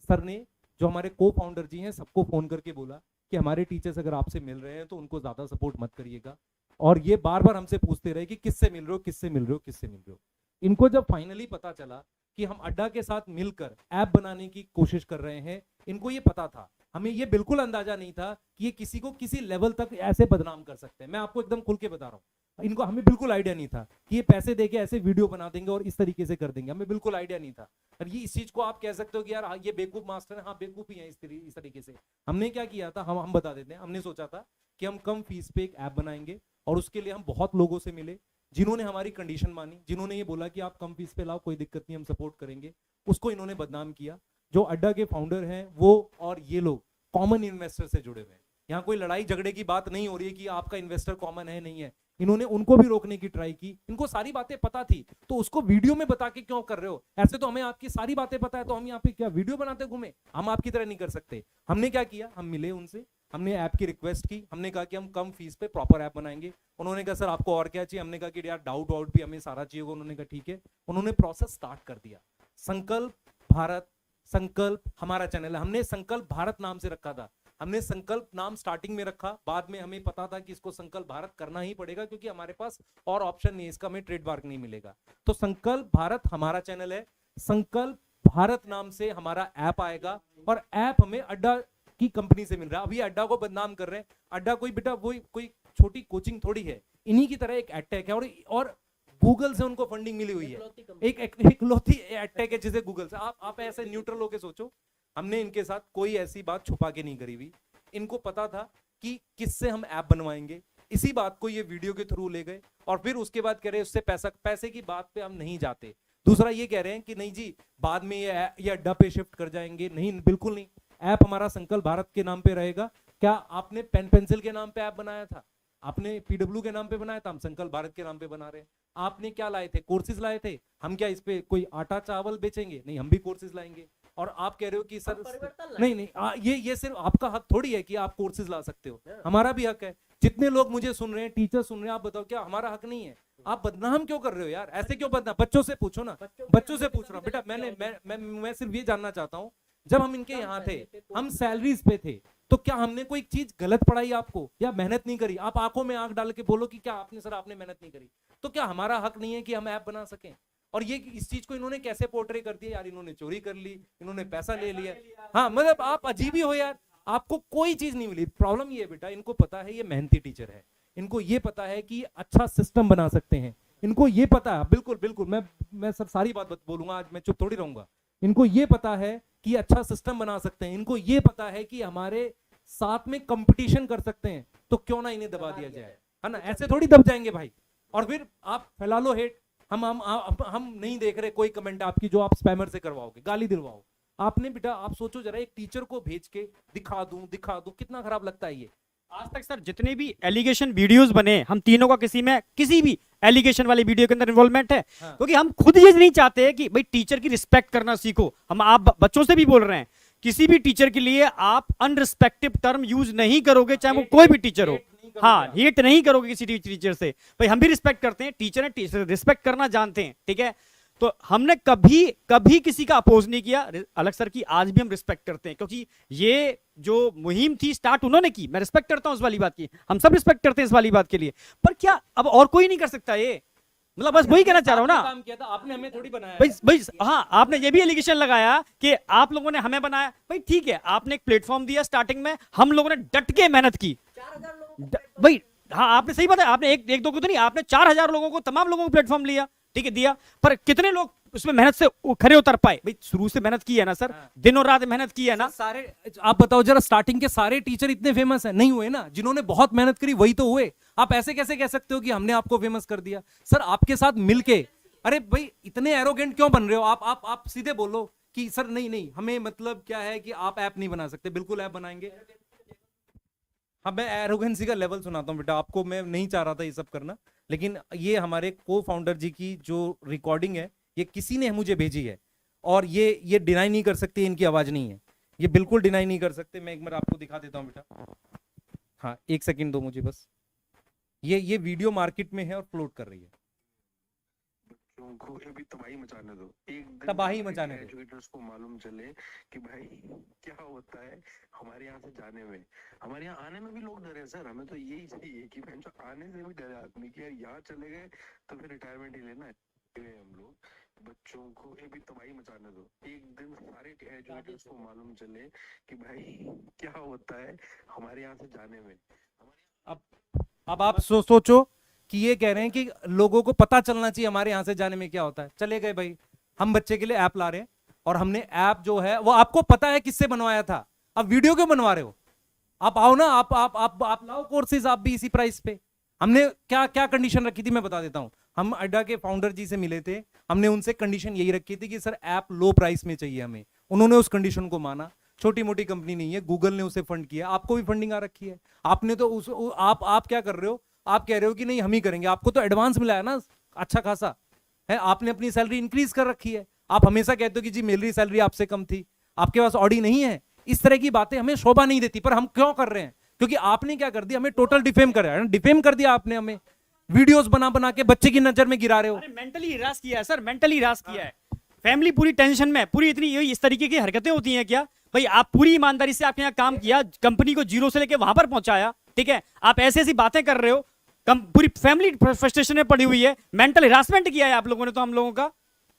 सर ने, जो हमारे को फाउंडर जी हैं, सबको फोन करके बोला कि हमारे टीचर्स अगर आपसे मिल रहे हैं तो उनको ज्यादा सपोर्ट मत करिएगा, और ये बार बार हमसे पूछते रहे कि किससे मिल रहे हो, किससे मिल रहे हो, किससे मिल रहे हो। इनको जब फाइनली पता चला कि हम अड्डा के साथ मिलकर ऐप बनाने की कोशिश कर रहे हैं, इनको ये पता था, हमें ये बिल्कुल अंदाजा नहीं था कि ये किसी को किसी लेवल तक ऐसे बदनाम कर सकते हैं। मैं आपको एकदम खुल के बता रहा हूँ, इनको, हमें बिल्कुल आइडिया नहीं था कि ये पैसे देके ऐसे वीडियो बना देंगे और इस तरीके से कर देंगे, हमें बिल्कुल आइडिया नहीं था। और ये इस चीज को आप कह सकते हो कि यार ये बेवकूफ मास्टर है, हाँ बेवकूफ ही है इस तरीके से। हमने क्या किया था, हम बता देते हैं। हमने सोचा था कि हम कम फीस पे एक ऐप बनाएंगे, और उसके लिए हम बहुत लोगों से मिले जिन्होंने हमारी कंडीशन मानी, जिन्होंने ये बोला कि आप कम फीस पे लाओ, कोई दिक्कत नहीं, हम सपोर्ट करेंगे। उसको इन्होंने बदनाम किया। जो अड्डा के फाउंडर हैं वो और ये लोग कॉमन इन्वेस्टर से जुड़े हुए हैं। यहाँ कोई लड़ाई झगड़े की बात नहीं हो रही है कि आपका इन्वेस्टर कॉमन है नहीं है। इन्होंने उनको भी रोकने की ट्राई की, इनको सारी बातें पता थी, तो उसको वीडियो में बता के क्यों कर रहे हो? ऐसे तो हमें आपकी सारी बातें पता है, तो हम यहाँ पे क्या वीडियो बनाते घूमे? हम आपकी तरह नहीं कर सकते। हमने क्या किया, हम मिले उनसे, हमने ऐप की रिक्वेस्ट की, हमने कहा कि हम कम फीस पे प्रॉपर ऐप बनाएंगे। उन्होंने कहा सर आपको और क्या चाहिए? हमने कहा कि यार डाउट वाउट भी हमें सारा चाहिए होगा। उन्होंने कहा ठीक है। उन्होंने प्रोसेस स्टार्ट कर दिया। संकल्प भारत, संकल्प हमारा चैनल है, हमने संकल्प भारत नाम से रखा था। हमने संकल्प नाम स्टार्टिंग में रखा, बाद में हमें पता था कि इसको संकल्प भारत करना ही पड़ेगा, क्योंकि हमारे पास और ऑप्शन नहीं है, इसका हमें ट्रेडमार्क नहीं मिलेगा। तो संकल्प भारत हमारा चैनल है, संकल्प भारत नाम से हमारा ऐप आएगा, और ऐप हमें अड्डा की कंपनी से मिल रहा है। अभी अड्डा को बदनाम कर रहे हैं। अड्डा कोई बेटा वही कोई छोटी कोचिंग थोड़ी है, इन्हीं की तरह एक एडटेक है, और गूगल से उनको फंडिंग मिली हुई है। एक इकलौती एडटेक है जिसे गूगल से, आप ऐसे न्यूट्रल होके सोचो। हमने इनके साथ कोई ऐसी बात छुपा के नहीं करी हुई। इनको पता था कि किससे हम ऐप बनवाएंगे, इसी बात को ये वीडियो के थ्रू ले गए, और फिर उसके बाद कह रहे उससे पैसे की बात पे हम नहीं जाते। दूसरा ये कह रहे हैं कि नहीं जी बाद में ये अड्डा पे शिफ्ट कर जाएंगे। नहीं, बिल्कुल नहीं। ऐप हमारा संकल्प भारत के नाम पे रहेगा। क्या आपने पेन पेंसिल के नाम पे ऐप बनाया था? आपने पीडब्ल्यू के नाम पे बनाया था? हम संकल्प भारत के नाम पे बना रहे हैं। आपने क्या लाए थे? कोर्सेज लाए थे। हम क्या इस पे कोई आटा चावल बेचेंगे? नहीं, हम भी कोर्सेज लाएंगे। और आप कह रहे हो कि सर नहीं, ये सिर्फ आपका हक थोड़ी है कि आप कोर्सेज ला सकते हो, हमारा भी हक है। जितने लोग मुझे सुन रहे हैं, टीचर सुन रहे हैं, आप बताओ क्या हमारा हक नहीं है? आप बदनाम क्यों कर रहे हो यार? ऐसे क्यों बदनाम? बच्चों से पूछो ना, बच्चों से पूछ रहा हूँ बेटा। मैं सिर्फ ये जानना चाहता हूँ, जब हम इनके यहाँ थे, हम सैलरीज पे थे, तो क्या हमने कोई चीज गलत पढ़ाई आपको, या मेहनत नहीं करी? आप आंखों में आंख डाल के बोलो कि क्या आपने मेहनत नहीं करी। तो क्या हमारा हक नहीं है कि हम ऐप बना सकें? और ये इस चीज को इन्होंने कैसे पोर्ट्रे कर दिया यार, इन्होंने चोरी कर ली, इन्होंने पैसा ले लिया। हाँ मतलब आप अजीब ही हो यार, आपको कोई चीज नहीं मिली। प्रॉब्लम ये है बेटा, इनको पता है ये मेहनती टीचर है, इनको ये पता है कि अच्छा सिस्टम बना सकते हैं, इनको ये पता है। बिल्कुल बिल्कुल, मैं सर सारी बात बोलूंगा आज, मैं चुप थोड़ी रहूंगा। इनको ये पता है कि अच्छा सिस्टम बना सकते हैं, इनको ये पता है कि हमारे साथ में कंपटीशन कर सकते हैं, तो क्यों ना इन्हें दबा दिया जाए, है ना? ऐसे थोड़ी दब जाएंगे भाई। और फिर आप फैला लो हेट। हम नहीं देख रहे कोई कमेंट आपकी जो आप स्पैमर से करवाओगे, गाली दिलवाओ। आपने बेटा आप सोचो जरा, एक टीचर को भेज के दिखा दूं, कितना खराब लगता है ये। आज तक सर जितने भी एलिगेशन वीडियोस बने, हम तीनों का किसी भी एलिगेशन वाली वीडियो के अंदर इन्वॉल्वमेंट है। हाँ। क्योंकि हम खुद ये नहीं चाहते कि भाई टीचर की रिस्पेक्ट करना सीखो। हम आप बच्चों से भी बोल रहे हैं, किसी भी टीचर के लिए आप अनरिस्पेक्टिव टर्म यूज नहीं करोगे, चाहे वो कोई भी टीचर हो। हाँ, हेट नहीं करोगे किसी टीचर से। भाई हम भी रिस्पेक्ट करते हैं, टीचर है, टीचर रिस्पेक्ट करना जानते हैं, ठीक है। तो हमने कभी किसी का अपोज नहीं किया। अलग सर की आज भी हम रिस्पेक्ट करते हैं, क्योंकि ये जो मुहिम थी स्टार्ट उन्होंने की, मैं रिस्पेक्ट करता हूं उस वाली बात की, हम सब रिस्पेक्ट करते हैं इस वाली बात के लिए। पर क्या अब और कोई नहीं कर सकता ये? मतलब बस वही कहना चाह रहा हूं ना, काम किया था आपने, हमें थोड़ी बनाया। भाई हाँ, आपने ये भी एलिगेशन लगाया कि आप लोगों ने हमें बनाया। भाई ठीक है, आपने एक प्लेटफॉर्म दिया स्टार्टिंग में, हम लोगों ने डट के मेहनत की। 4000 लोगों को भाई हाँ, आपने सही बताया, आपने एक दो को तो नहीं, आपने 4000 लोगों को, तमाम लोगों को प्लेटफॉर्म लिया, ठीक है, दिया। पर कितने लोग उसमें मेहनत से खरे उतर पाए? भाई शुरू से मेहनत की है ना सर, दिन और रात मेहनत की है ना। सारे आप बताओ जरा, स्टार्टिंग के सारे टीचर इतने फेमस हैं? नहीं हुए ना। जिन्होंने बहुत मेहनत करी वही तो हुए। आप ऐसे कैसे कह सकते हो कि हमने आपको फेमस कर दिया? सर आपके साथ मिलके, अरे भाई इतने एरोगेंट क्यों बन रहे हो आप सीधे बोलो कि सर नहीं हमें मतलब क्या है कि आप ऐप नहीं बना सकते। बिल्कुल ऐप बनाएंगे। हाँ, मैं एरोगेंसी का लेवल सुनाता हूँ बेटा आपको। मैं नहीं चाह रहा था ये सब करना, लेकिन ये हमारे को फाउंडर जी की जो रिकॉर्डिंग है, ये किसी ने मुझे भेजी है, और ये डिनाई नहीं कर सकते इनकी आवाज नहीं है, ये बिल्कुल डिनाई नहीं कर सकते। मैं एक बार आपको दिखा देता हूँ बेटा, हाँ एक सेकंड दो मुझे बस। ये वीडियो मार्केट में है और फ्लोट कर रही है। बच्चों को अभी तबाही मचाने दो, एक दिन तबाही हमारे मचाने दो। एजुकेटर्स को मालूम चले कि भाई क्या होता है हमारे यहाँ से जाने में। हमारे यहाँ आने में भी लोग डरे हैं सर, हमें तो यही चाहिए कि जो आने से भी डरे आदमी कि यार यहाँ चले गए तो फिर रिटायरमेंट ही लेना है। हम लोग बच्चों को अभी तबाही मचाने दो, एक दिन सारे एजुकेटर्स को मालूम चले कि भाई क्या होता है हमारे यहाँ से जाने में। अब आप सोचो कि ये कह रहे हैं कि लोगों को पता चलना चाहिए हमारे यहाँ से जाने में क्या होता है। चले गए भाई, हम बच्चे के लिए ऐप ला रहे हैं और हमने ऐप जो है वो आपको पता है किससे बनवाया था, अब वीडियो क्यों बनवा रहे हो? आप आओ ना, आप लाओ कोर्सेज, आप भी इसी प्राइस पे। हमने क्या क्या कंडीशन रखी थी मैं बता देता हूं। हम अड्डा के फाउंडर जी से मिले थे, हमने उनसे कंडीशन यही रखी थी कि सर ऐप लो प्राइस में चाहिए हमें। उन्होंने उस कंडीशन को माना। छोटी मोटी कंपनी नहीं है, गूगल ने उसे फंड किया, आपको भी फंडिंग आ रखी है। आपने तो आप क्या कर रहे हो, आप कह रहे हो कि नहीं हम ही करेंगे, आपको तो एडवांस मिला है ना अच्छा खासा है, आपने अपनी सैलरी इंक्रीज कर रखी है। आप हमेशा कहते हो कि जी मेरी सैलरी आपसे कम थी, आपके पास ऑडी नहीं है। इस तरह की बातें हमें शोभा नहीं देती, पर हम क्यों कर रहे हैं? क्योंकि आपने क्या कर दिया, हमें टोटल डिफेम कर डिफेम कर दिया आपने, हमें वीडियोस बना बना के बच्चे की नजर में गिरा रहे हो। अरे मेंटली हिरास किया है सर, मेंटली हिरास किया है। फैमिली पूरी टेंशन में, पूरी इतनी यही इस तरीके की हरकतें होती हैं क्या भाई? आप पूरी ईमानदारी से आपने यहाँ काम किया, कंपनी को जीरो से लेके वहां पर पहुंचाया, ठीक है? आप ऐसी ऐसी बातें कर रहे हो, पूरी फैमिली फ्रस्ट्रेशन में पड़ी हुई है, मेंटल हिरासमेंट किया है आप लोगों ने तो हम लोगों का।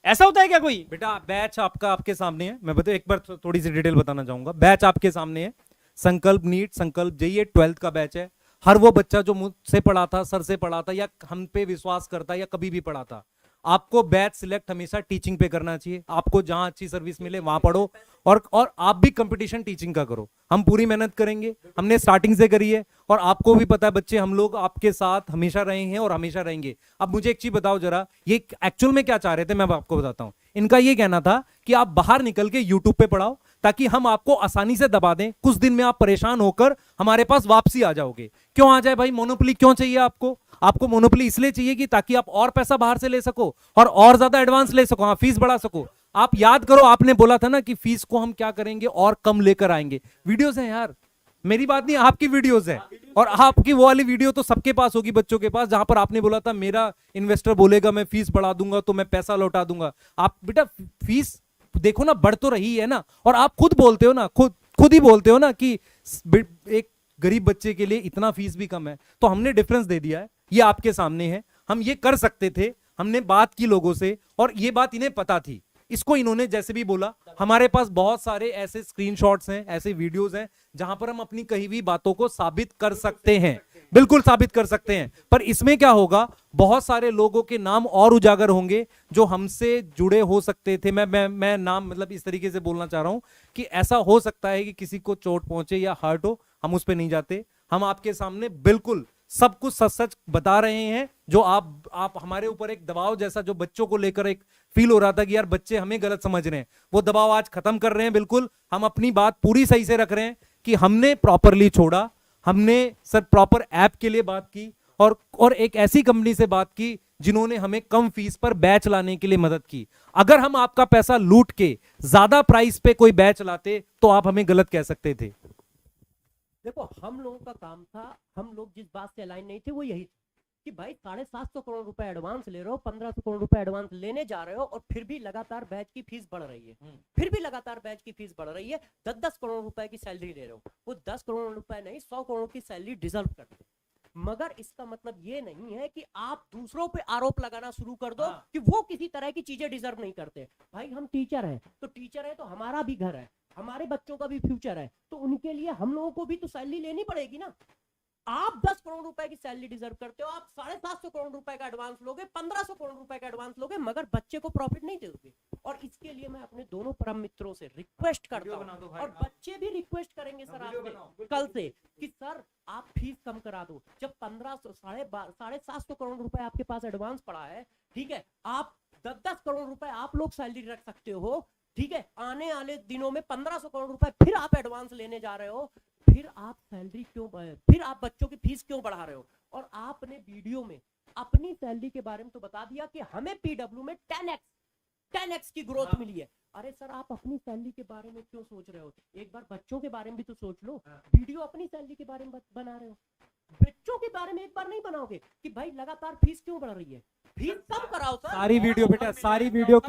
ऐसा होता है क्या कोई? बेटा बैच आपका आपके सामने है, मैं बता एक बार थोड़ी सी डिटेल बताना चाहूंगा। बैच आपके सामने है, संकल्प नीट, संकल्प जेईई 12th का बैच है। हर वो बच्चा जो मुझसे पढ़ा था, सर से पढ़ा था, या हम पे विश्वास करता या कभी भी पढ़ा था, आपको बैच सिलेक्ट हमेशा टीचिंग पे करना चाहिए। आपको जहां अच्छी सर्विस मिले वहां पढ़ो, और आप भी कंपटीशन टीचिंग का करो। हम पूरी मेहनत करेंगे, हमने स्टार्टिंग से करी है, और आपको भी पता है बच्चे हम लोग आपके साथ हमेशा रहे हैं और हमेशा रहेंगे। अब मुझे एक चीज बताओ जरा, ये एक्चुअल में क्या चाह रहे थे मैं आपको बताता हूं। इनका ये कहना था कि आप बाहर निकल के यूट्यूब पे पढ़ाओ ताकि हम आपको आसानी से दबा दें, कुछ दिन में आप परेशान होकर हमारे पास वापसी आ जाओगे। क्यों आ जाए भाई? मोनोपोली क्यों चाहिए आपको? आपको मोनोपोली इसलिए चाहिए कि ताकि आप और पैसा बाहर से ले सको और ज्यादा एडवांस ले सको, फीस बढ़ा सको। आप याद करो, आपने बोला था ना कि फीस को हम क्या करेंगे और कम लेकर आएंगे। वीडियोस हैं यार, मेरी बात नहीं, आपकी वीडियोस है। और आपकी वो वाली वीडियो तो सबके पास होगी, बच्चों के पास, जहां पर आपने बोला था मेरा इन्वेस्टर बोलेगा मैं फीस बढ़ा दूंगा तो मैं पैसा लौटा दूंगा। आप बेटा फीस देखो ना, बढ़ तो रही है ना। और आप खुद बोलते हो ना, खुद ही बोलते हो ना कि एक गरीब बच्चे के लिए इतना फीस भी कम है। तो हमने डिफरेंस दे दिया है, ये आपके सामने है। हम ये कर सकते थे, हमने बात की लोगों से, और ये बात इन्हें पता थी। इसको इन्होंने जैसे भी बोला, हमारे पास बहुत सारे ऐसे स्क्रीनशॉट्स हैं, ऐसे वीडियोस हैं जहां पर हम अपनी कही हुई बातों को साबित कर सकते हैं, बिल्कुल साबित कर सकते हैं। पर इसमें क्या होगा, बहुत सारे लोगों के नाम और उजागर होंगे जो हमसे जुड़े हो सकते थे। मैं नाम मतलब इस तरीके से बोलना चाह रहा हूं कि ऐसा हो सकता है कि किसी को चोट पहुंचे या हर्ट हो, हम उस पर नहीं जाते। हम आपके सामने बिल्कुल सब कुछ सच सच बता रहे हैं। जो आप हमारे ऊपर एक दबाव जैसा जो बच्चों को लेकर एक फील हो रहा था कि यार बच्चे हमें गलत समझ रहे हैं, वो दबाव आज खत्म कर रहे हैं। बिल्कुल हम अपनी बात पूरी सही से रख रहे हैं कि हमने प्रॉपरली छोड़ा, हमने सर प्रॉपर ऐप के लिए बात की, और एक ऐसी कंपनी से बात की जिन्होंने हमें कम फीस पर बैच लाने के लिए मदद की। अगर हम आपका पैसा लूट के ज्यादा प्राइस पे कोई बैच लाते तो आप हमें गलत कह सकते थे। देखो हम लोगों का काम था, हम लोग जिस बात से अलाइन नहीं थे वो यही था कि भाई 750 करोड़ रुपए एडवांस ले रहे हो, 1500 करोड़ रुपए एडवांस लेने जा रहे हो, और फिर भी लगातार बैच की फीस बढ़ रही है, फिर भी लगातार बैच की फीस बढ़ रही है। 10-10 करोड़ रुपए की सैलरी ले रहे हो, वो 10 करोड़ रुपए नहीं 100 करोड़ की सैलरी डिजर्व करते हो। मगर इसका मतलब ये नहीं है कि आप दूसरों पे आरोप लगाना शुरू कर दो कि वो किसी तरह की चीजें डिजर्व नहीं करते। भाई हम टीचर हैं, तो टीचर है तो हमारा भी घर है, हमारे बच्चों का भी फ्यूचर है, तो उनके लिए हम लोगों को भी तो सैलरी लेनी पड़ेगी ना। आप 10 करोड़ रुपए की सैलरी डिजर्व करते हो, आप 750 करोड़ रुपए का एडवांस लोगे, 1500 करोड़ रुपए का एडवांस लोगे, मगर बच्चे को प्रॉफिट नहीं दोगे। और इसके लिए मैं अपने दोनों परम मित्रों से रिक्वेस्ट करता हूं, और बच्चे भी रिक्वेस्ट करेंगे सर आपसे कल से कि सर आप फीस कम करा दो। जब 750 करोड़ रुपए आपके पास एडवांस पड़ा है, ठीक है, आप 10-10 करोड़ रुपए आप लोग सैलरी रख सकते हो, ठीक है, आने वाले दिनों में 1500 करोड़ रुपए फिर आप एडवांस लेने जा रहे हो, फिर आप सैलरी क्यों, फिर आप बच्चों की फीस क्यों बढ़ा रहे हो? और आपने वीडियो में अपनी सैलरी के बारे में तो बता दिया कि हमें पीडब्ल्यू में 10x 10x की ग्रोथ मिली है। अरे सर आप अपनी सैलरी के बारे में क्यों सोच रहे हो? एक बार बच्चों के बारे में भी तो सोच लो। वीडियो अपनी सैलरी के बारे में बना रहे हो, बच्चों के बारे में एक बार नहीं बनाओगे कि भाई लगातार फीस क्यों बढ़ रही है? फीस कम कराओ सर। सारी वीडियो बेटा, सारी वीडियो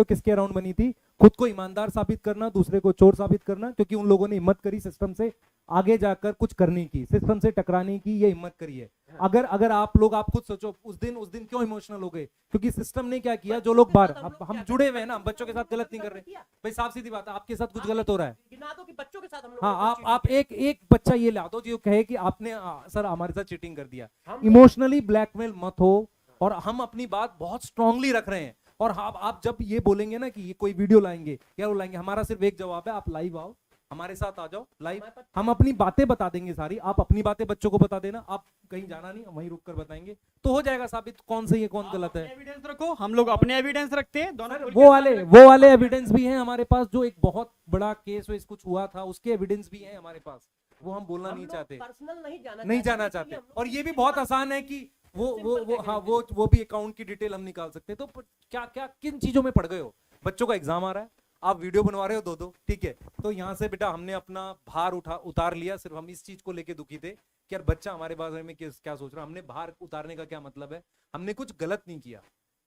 किसके अराउंड बनी थी? खुद को ईमानदार साबित करना, दूसरे को चोर साबित करना, क्योंकि उन लोगों ने हिम्मत करी सिस्टम से आगे जाकर कुछ करने की, सिस्टम से टकराने की, ये हिम्मत करी है। अगर आप लोग, आप खुद सोचो उस दिन क्यों इमोशनल हो गए? क्योंकि सिस्टम ने क्या किया, जो लोग बाहर, अब हम जुड़े हुए हैं ना, हम बच्चों के साथ गलत नहीं कर रहे भाई, साफ सीधी बात है, आपके साथ कुछ गलत हो रहा है। गिना दो कि बच्चों के साथ हम लोग हाँ, आप एक बच्चा ये ला दो जो कहे कि आपने सर हमारे साथ चीटिंग कर दिया। इमोशनली ब्लैकमेल मत हो, और हम अपनी बात बहुत स्ट्रांगली रख रहे हैं। और आप जब ये बोलेंगे ना कि ये कोई वीडियो लाएंगे या वो लाएंगे, हमारा सिर्फ एक जवाब है, आप लाइव आओ, हमारे साथ आ जाओ लाइव, हम अपनी बातें बता देंगे सारी, आप अपनी बातें बच्चों को बता देना, आप कहीं जाना नहीं, वहीं रुक कर बताएंगे, तो हो जाएगा साबित कौन सही है कौन गलत है। एविडेंस रखो, हम लोग अपने एविडेंस रखते हैं दोनों। वो वाले एविडेंस भी हैं हमारे पास, जो एक बहुत बड़ा केस वेस कुछ हुआ था उसके एविडेंस भी हैं हमारे पास, वो हम बोलना नहीं चाहते, पर्सनल नहीं जाना चाहते। और ये भी बहुत आसान है कि वो भी अकाउंट की डिटेल हम निकाल सकते हैं। तो क्या किन चीजों में पड़ गए हो? बच्चों का एग्जाम आ रहा है, आप वीडियो बनवा रहे हो दो, ठीक है, तो यहाँ से बेटा हमने अपना भार उतार लिया। सिर्फ हम इस चीज को लेके दुखी थे कि यार बच्चा हमारे बारे में क्या सोच रहा है। हमने भार उतारने का क्या मतलब है, हमने कुछ गलत नहीं किया,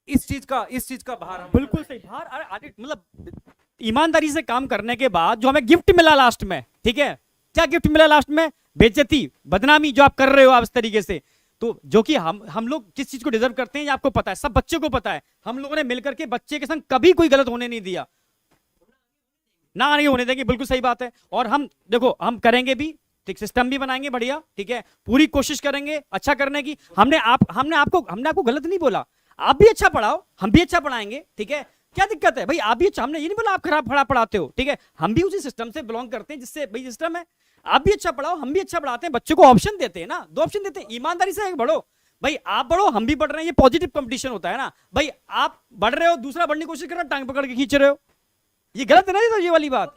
इस चीज का भार हम बिल्कुल सही भार। अरे मतलब ईमानदारी से काम करने के बाद जो हमें गिफ्ट मिला लास्ट में, ठीक है, क्या गिफ्ट मिला लास्ट में? बेइज्जती, बदनामी जो आप कर रहे हो आप इस तरीके से, तो जो कि हम लोग किस चीज को डिजर्व करते हैं ये आपको पता है, सब बच्चे को पता है। हम लोगों ने मिलकर के बच्चे के संग कभी कोई गलत होने नहीं दिया, ना नहीं होने देंगे, बिल्कुल सही बात है। और हम देखो हम करेंगे भी, ठीक, सिस्टम भी बनाएंगे बढ़िया, ठीक है, पूरी कोशिश करेंगे अच्छा करने की। हमने आपको गलत नहीं बोला, आप भी अच्छा पढ़ाओ, हम भी अच्छा पढ़ाएंगे, ठीक है, क्या दिक्कत है भाई? आप भी अच्छा, हमने ये नहीं बोला आप खराब पढ़ाते हो, ठीक है, हम भी उसी सिस्टम से बिलोंग करते हैं जिससे भाई सिस्टम है, आप भी अच्छा पढ़ाओ, हम भी अच्छा पढ़ाते हैं, बच्चों को ऑप्शन देते हैं ना, 2 ऑप्शन देते हैं, ईमानदारी से बढ़ो भाई, आप बढ़ो हम भी बढ़ रहे हैं, ये पॉजिटिव कंपटीशन होता है ना भाई, आप बढ़ रहे हो, दूसरा बढ़ने की कोशिश कर रहा है, टांग पकड़ के खींच रहे हो, ये गलत है ना, ये वाली बात।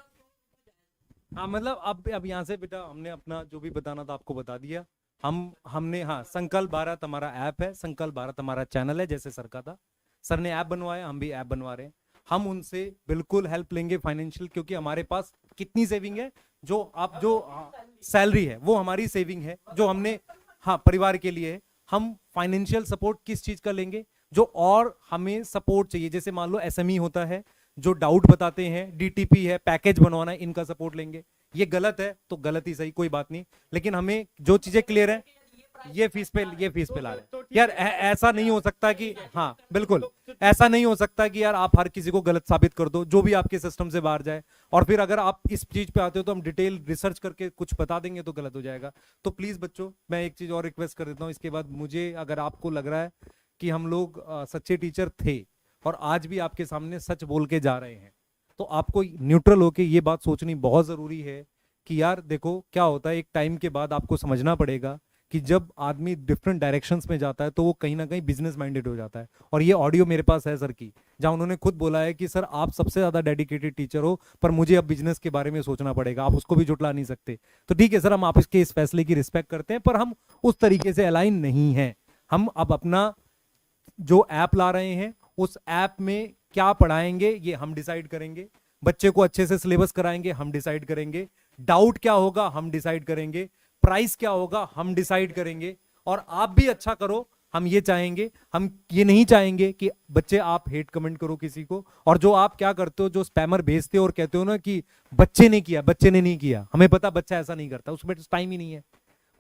हाँ, मतलब अब यहाँ से बेटा हमने अपना जो भी बताना था आपको बता दिया। हमने हाँ, संकल्प भारत हमारा ऐप है, संकल्प भारत हमारा चैनल है, जैसे सर का था, सर ने ऐप बनवाया, हम भी ऐप बनवा रहे हैं। हम उनसे बिल्कुल हेल्प लेंगे फाइनेंशियल, क्योंकि हमारे पास कितनी सेविंग है, जो सैलरी है वो हमारी सेविंग है, जो हमने हाँ परिवार के लिए है। हम फाइनेंशियल सपोर्ट किस चीज का लेंगे, जो और हमें सपोर्ट चाहिए, जैसे मान लो एसएमई होता है, जो डाउट बताते हैं, डीटीपी है, पैकेज बनवाना है, इनका सपोर्ट लेंगे। ये गलत है तो गलत ही सही, कोई बात नहीं, लेकिन हमें जो चीजें क्लियर है, ये फीस पे ला रहे हैं यार। ऐसा नहीं हो सकता कि, हाँ बिल्कुल ऐसा नहीं हो सकता कि यार आप हर किसी को गलत साबित कर दो, जो भी आपके सिस्टम से बाहर जाए, और फिर अगर आप इस चीज पे आते हो तो हम डिटेल रिसर्च करके कुछ बता देंगे तो गलत हो जाएगा। तो प्लीज बच्चों, मैं एक चीज और रिक्वेस्ट कर देता हूँ, इसके बाद मुझे, अगर आपको लग रहा है कि हम लोग सच्चे टीचर थे और आज भी आपके सामने सच बोल के जा रहे हैं, तो आपको न्यूट्रल होके ये बात सोचनी बहुत जरूरी है कि यार देखो क्या होता है, एक टाइम के बाद आपको समझना पड़ेगा कि जब आदमी डिफरेंट डायरेक्शंस में जाता है तो वो कहीं ना कहीं बिजनेस माइंडेड हो जाता है। और ये ऑडियो मेरे पास है सर की, जहां उन्होंने खुद बोला है कि सर आप सबसे ज्यादा डेडिकेटेड टीचर हो, पर मुझे अब बिजनेस के बारे में सोचना पड़ेगा, आप उसको भी जुटला नहीं सकते। तो ठीक है सर, हम आपके इस फैसले की रिस्पेक्ट करते हैं, पर हम उस तरीके से अलाइन नहीं है। हम अब अपना जो ऐप ला रहे हैं, उस ऐप में क्या पढ़ाएंगे ये हम डिसाइड करेंगे, बच्चे को अच्छे से सिलेबस कराएंगे हम डिसाइड करेंगे, डाउट क्या होगा हम डिसाइड करेंगे, प्राइस क्या होगा हम डिसाइड करेंगे, और आप भी अच्छा करो हम ये चाहेंगे। हम ये नहीं चाहेंगे कि बच्चे आप हेट कमेंट करो किसी को, और जो आप क्या करते हो, जो स्पैमर भेजते हो और कहते हो ना कि बच्चे ने किया, बच्चे ने नहीं किया, हमें पता बच्चा ऐसा नहीं करता, उसमें टाइम ही नहीं है,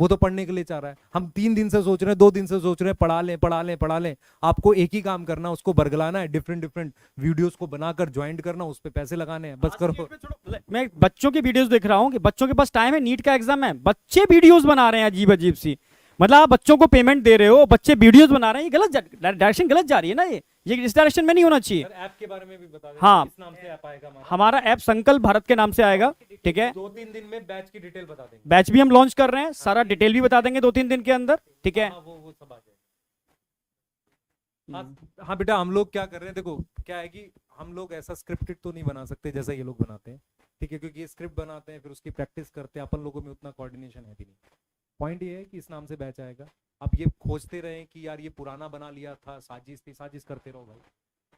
वो तो पढ़ने के लिए चाह रहा है। हम 3 दिन से सोच रहे हैं, 2 दिन से सोच रहे हैं, पढ़ा लें। आपको एक ही काम करना, उसको बरगलाना है, डिफरेंट वीडियोस को बनाकर ज्वाइंट करना, उस पे पैसे लगाने हैं, बस करो। मैं बच्चों की वीडियोस देख रहा हूँ कि बच्चों के पास टाइम है, नीट का एग्जाम है, बच्चे वीडियोस बना रहे हैं अजीब अजीब सी, मतलब आप बच्चों को पेमेंट दे रहे हो, बच्चे वीडियोस बना रहे हैं, ये गलत डायरेक्शन गलत जा रही है ना, ये इस डायरेक्शन में नहीं होना चाहिए। ऐप के बारे में भी बता दें, हाँ, किस नाम से ऐप आएगा हमारा ऐप संकल्प भारत के नाम से आएगा, ठीक है। 2-3 दिन में बैच की डिटेल बता देंगे, बैच भी हम लॉन्च कर रहे हैं, सारा डिटेल भी बता देंगे 2-3 दिन के अंदर, ठीक है। वो सब आ जाए। हाँ बेटा, हम लोग क्या कर रहे हैं, देखो क्या है कि हम लोग ऐसा स्क्रिप्टेड तो नहीं बना सकते जैसा ये लोग बनाते हैं, ठीक है, क्योंकि ये स्क्रिप्ट बनाते हैं फिर उसकी प्रैक्टिस करते हैं, अपन लोगों में उतना कोऑर्डिनेशन है भी नहीं। पॉइंट ये है कि इस नाम से बैच आएगा, आप ये खोजते रहें कि यार ये पुराना बना लिया था, साजिश थी, साजिश करते रहो भाई,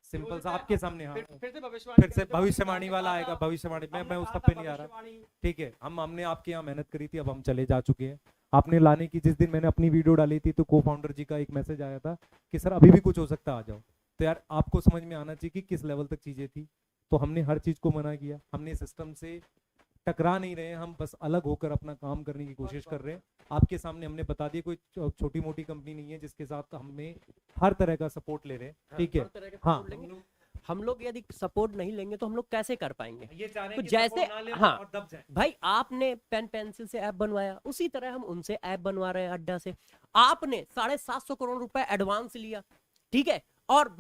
सिंपल सा आपके सामने। हाँ, फिर से भविष्यवाणी फिर से भविष्यवाणी वाला आएगा, भविष्यवाणी मैं उस सब पे नहीं आ रहा। ठीक है, हमने आपके यहाँ मेहनत करी थी, अब हम चले जा चुके हैं। आपने लाने की जिस दिन मैंने अपनी वीडियो डाली थी तो को फाउंडर जी का एक मैसेज आया था कि सर अभी भी कुछ हो सकता है, आ जाओ। तो यार आपको समझ में आना चाहिए कि किस लेवल तक चीजें थी। तो हमने हर चीज को मना किया, हमने सिस्टम से टकरा नहीं रहे हैं, हम बस अलग होकर अपना काम करने की कोशिश कर रहे हैं। आपके सामने हमने बता दिया, कोई छोटी मोटी कंपनी नहीं है जिसके साथ हमें हर तरह का सपोर्ट ले रहे हैं। ठीक है, हर तरह के हाँ, support लेंगे। हम लोग यदि सपोर्ट नहीं लेंगे तो हम लोग कैसे कर पाएंगे? ये चाह रहे तो हैं कि जैसे support ना लें हाँ और दब जाएं। भाई, आपने पेन पेंसिल से ऐप बनवाया, उसी तरह हम उनसे ऐप बनवा रहे हैं अड्डा से। आपने 750 करोड़ रुपए एडवांस लिया, ठीक है, और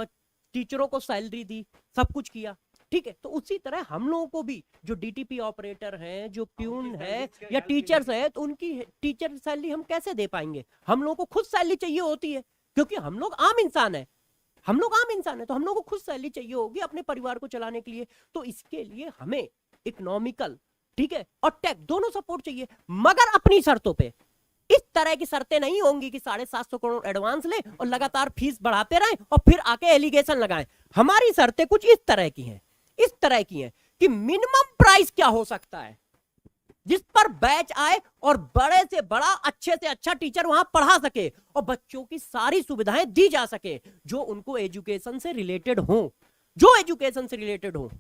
टीचरों को सैलरी दी, सब कुछ किया, ठीक है। तो उसी तरह हम लोगों को भी जो डीटीपी ऑपरेटर हैं, जो प्यून है या टीचर्स है, तो उनकी टीचर सैलरी हम कैसे दे पाएंगे? हम लोगों को खुद सैलरी चाहिए होती है, क्योंकि हम लोग आम इंसान है, हम लोग आम इंसान है, तो हम लोग को खुद सैलरी चाहिए होगी अपने परिवार को चलाने के लिए। तो इसके लिए हमें इकोनॉमिकल, ठीक है, और टेक दोनों सपोर्ट चाहिए, मगर अपनी शर्तों पे। इस तरह की शर्तें नहीं होंगी कि 750 करोड़ एडवांस ले और लगातार फीस बढ़ाते रहें और फिर आके एलिगेशन लगाएं। हमारी शर्तें कुछ इस तरह की हैं, इस तरह की हैं कि मिनिमम प्राइस क्या हो सकता है जिस पर बैच आए और बड़े से बड़ा, अच्छे से अच्छा टीचर वहां पढ़ा सके और बच्चों की सारी सुविधाएं दी जा सके जो उनको एजुकेशन से रिलेटेड हो, जो एजुकेशन से रिलेटेड हो,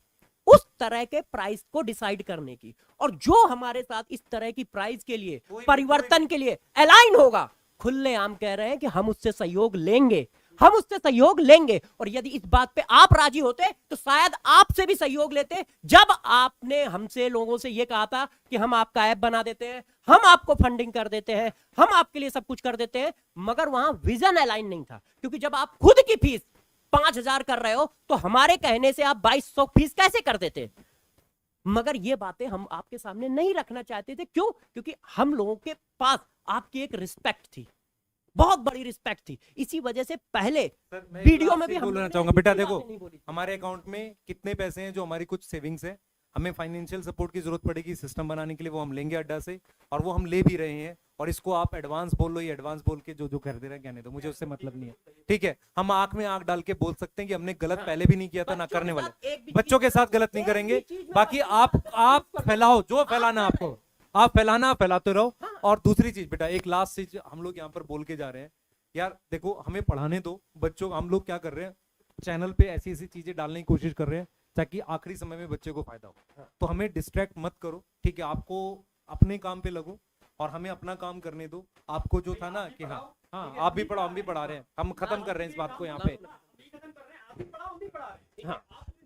उस तरह के प्राइस को डिसाइड करने की। और जो हमारे साथ इस तरह की प्राइस के लिए, परिवर्तन के लिए अलाइन होगा, खुलेआम कह रहे हैं कि हम उससे सहयोग लेंगे, हम उससे सहयोग लेंगे। और यदि इस बात पे आप राजी होते तो शायद आपसे भी सहयोग लेते। जब आपने हमसे, लोगों से ये कहा था कि हम आपका ऐप बना देते हैं, हम आपको फंडिंग कर देते हैं, हम आपके लिए सब कुछ कर देते हैं, मगर वहां विजन अलाइन नहीं था। क्योंकि जब आप खुद की फीस 5,000 कर रहे हो तो हमारे कहने से आप 2,200 फीस कैसे कर देते? मगर ये बातें हम आपके सामने नहीं रखना चाहते थे। क्यों? क्योंकि हम लोगों के पास आपकी एक रिस्पेक्ट थी, बहुत बड़ी रिस्पेक्ट थी। इसी वजह से पहले वीडियो में भी हम बोलना चाहूंगा, बेटा देखो हमारे अकाउंट में कितने पैसे हैं जो हमारी कुछ सेविंग्स है, हमें फाइनेंशियल सपोर्ट की जरूरत पड़ेगी सिस्टम बनाने के लिए, वो हम लेंगे अड्डा से, और वो हम ले भी रहे हैं। और इसको आप एडवांस बोल लो, ये एडवांस बोल के जो जो कर दे रहा है कहने दो, मुझे उससे मतलब नहीं है। ठीक है, हम आंख में आंख डाल के बोल सकते हैं कि हमने गलत पहले भी नहीं किया था, ना करने वाले, बच्चों के साथ गलत नहीं करेंगे। बाकी आप फैलाओ जो फैलाना आपको, आप फैलाते रहो। और दूसरी चीज बेटा, एक लास्ट चीज हम लोग यहाँ पर बोल के जा रहे हैं, यार देखो हमें पढ़ाने दो बच्चों। हम लोग क्या कर रहे हैं, चैनल पे ऐसी ऐसी चीजें डालने की कोशिश कर रहे हैं ताकि आखिरी समय में बच्चे को फायदा हो। तो हमें डिस्ट्रैक्ट मत करो, ठीक है, आपको अपने काम पे लगो और हमें अपना काम करने दो। आपको जो था ना कि हाँ आप भी पढ़ाओ, हम भी पढ़ा रहे हैं, हम खत्म कर रहे हैं इस बात को यहाँ पे। हाँ,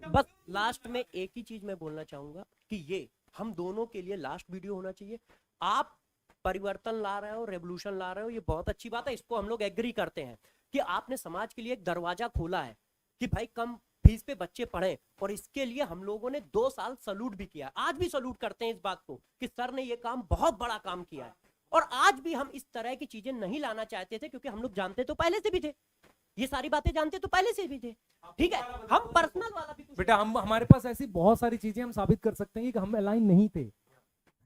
बस लास्ट में एक ही चीज मैं बोलना चाहूंगा कि ये हम दोनों के लिए लास्ट वीडियो होना चाहिए। आप परिवर्तन ला रहे हो, रेवोल्यूशन ला रहे हो, ये बहुत अच्छी बात है, इसको हम लोग एग्री करते हैं कि आपने समाज के लिए एक दरवाजा खोला है कि भाई कम फीस पे बच्चे पढ़े। और इसके लिए हम लोगों ने 2 साल सलूट भी किया, आज भी सलूट करते हैं इस बात को कि सर ने ये काम, बहुत बड़ा काम किया है। और आज भी हम इस तरह की चीजें नहीं लाना चाहते थे क्योंकि हम लोग जानते तो पहले से भी थे, ये सारी बातें जानते तो पहले से भी थे। ठीक है, हम पर्सनल वाला भी बेटा हमारे पास ऐसी बहुत सारी चीजें हम साबित कर सकते हैं कि हम अलाइन नहीं थे,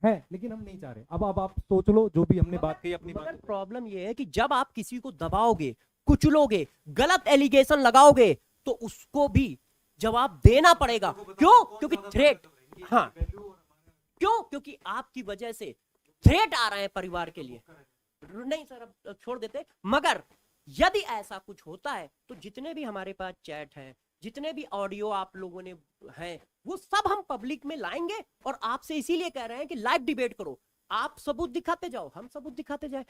है, लेकिन हम नहीं चाह रहे। अब आप सोच लो जो भी हमने बात कही अपनी बात। प्रॉब्लम ये है कि जब आप किसी को दबाओगे, कुचलोगे, गलत एलिगेशन लगाओगे तो उसको भी जवाब देना पड़ेगा। क्यों? क्योंकि थ्रेट, हाँ, क्यों? क्योंकि आपकी वजह से थ्रेट आ रहे हैं परिवार के लिए। नहीं सर अब छोड़ देते, मगर यदि ऐसा कुछ होता है तो जितने भी हमारे पास चैट है, जितने भी ऑडियो आप लोगों ने हैं, वो सब हम पब्लिक में लाएंगे। और आपसे इसीलिए कह रहे हैं कि लाइव डिबेट करो, आप सबूत दिखाते जाओ, हम सबूत दिखाते जाए,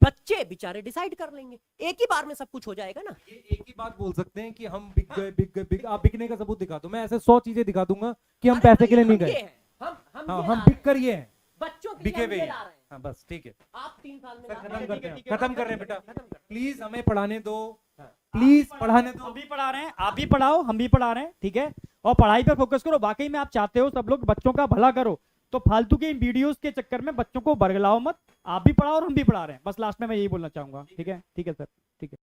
बच्चे बेचारे डिसाइड कर लेंगे, एक ही बार में सब कुछ हो जाएगा ना। ये एक ही बात बोल सकते हैं कि हम बिक गए, आप बिकने का सबूत दिखा दो। मैं ऐसे 100 चीजें दिखा दूंगा कि हम पैसे के लिए नहीं गए, हम बिक कर ये हैं, बच्चों के बिके लिए हुए ला रहे हैं। हाँ बस ठीक है, आप 3 साल में खत्म करते हैं, खत्म कर रहे हैं बेटा, प्लीज हमें पढ़ाने दो, प्लीज पढ़ाने दो। हम भी पढ़ा रहे हैं, आप भी पढ़ाओ, हम भी पढ़ा रहे हैं, ठीक है। और पढ़ाई पर फोकस करो। वाकई में आप चाहते हो सब लोग बच्चों का भला करो, तो फालतू के इन वीडियोस के चक्कर में बच्चों को बरगलाओ मत। आप भी पढ़ाओ और हम भी पढ़ा रहे हैं। बस लास्ट में मैं यही बोलना चाहूंगा। ठीक है, ठीक है सर, ठीक है।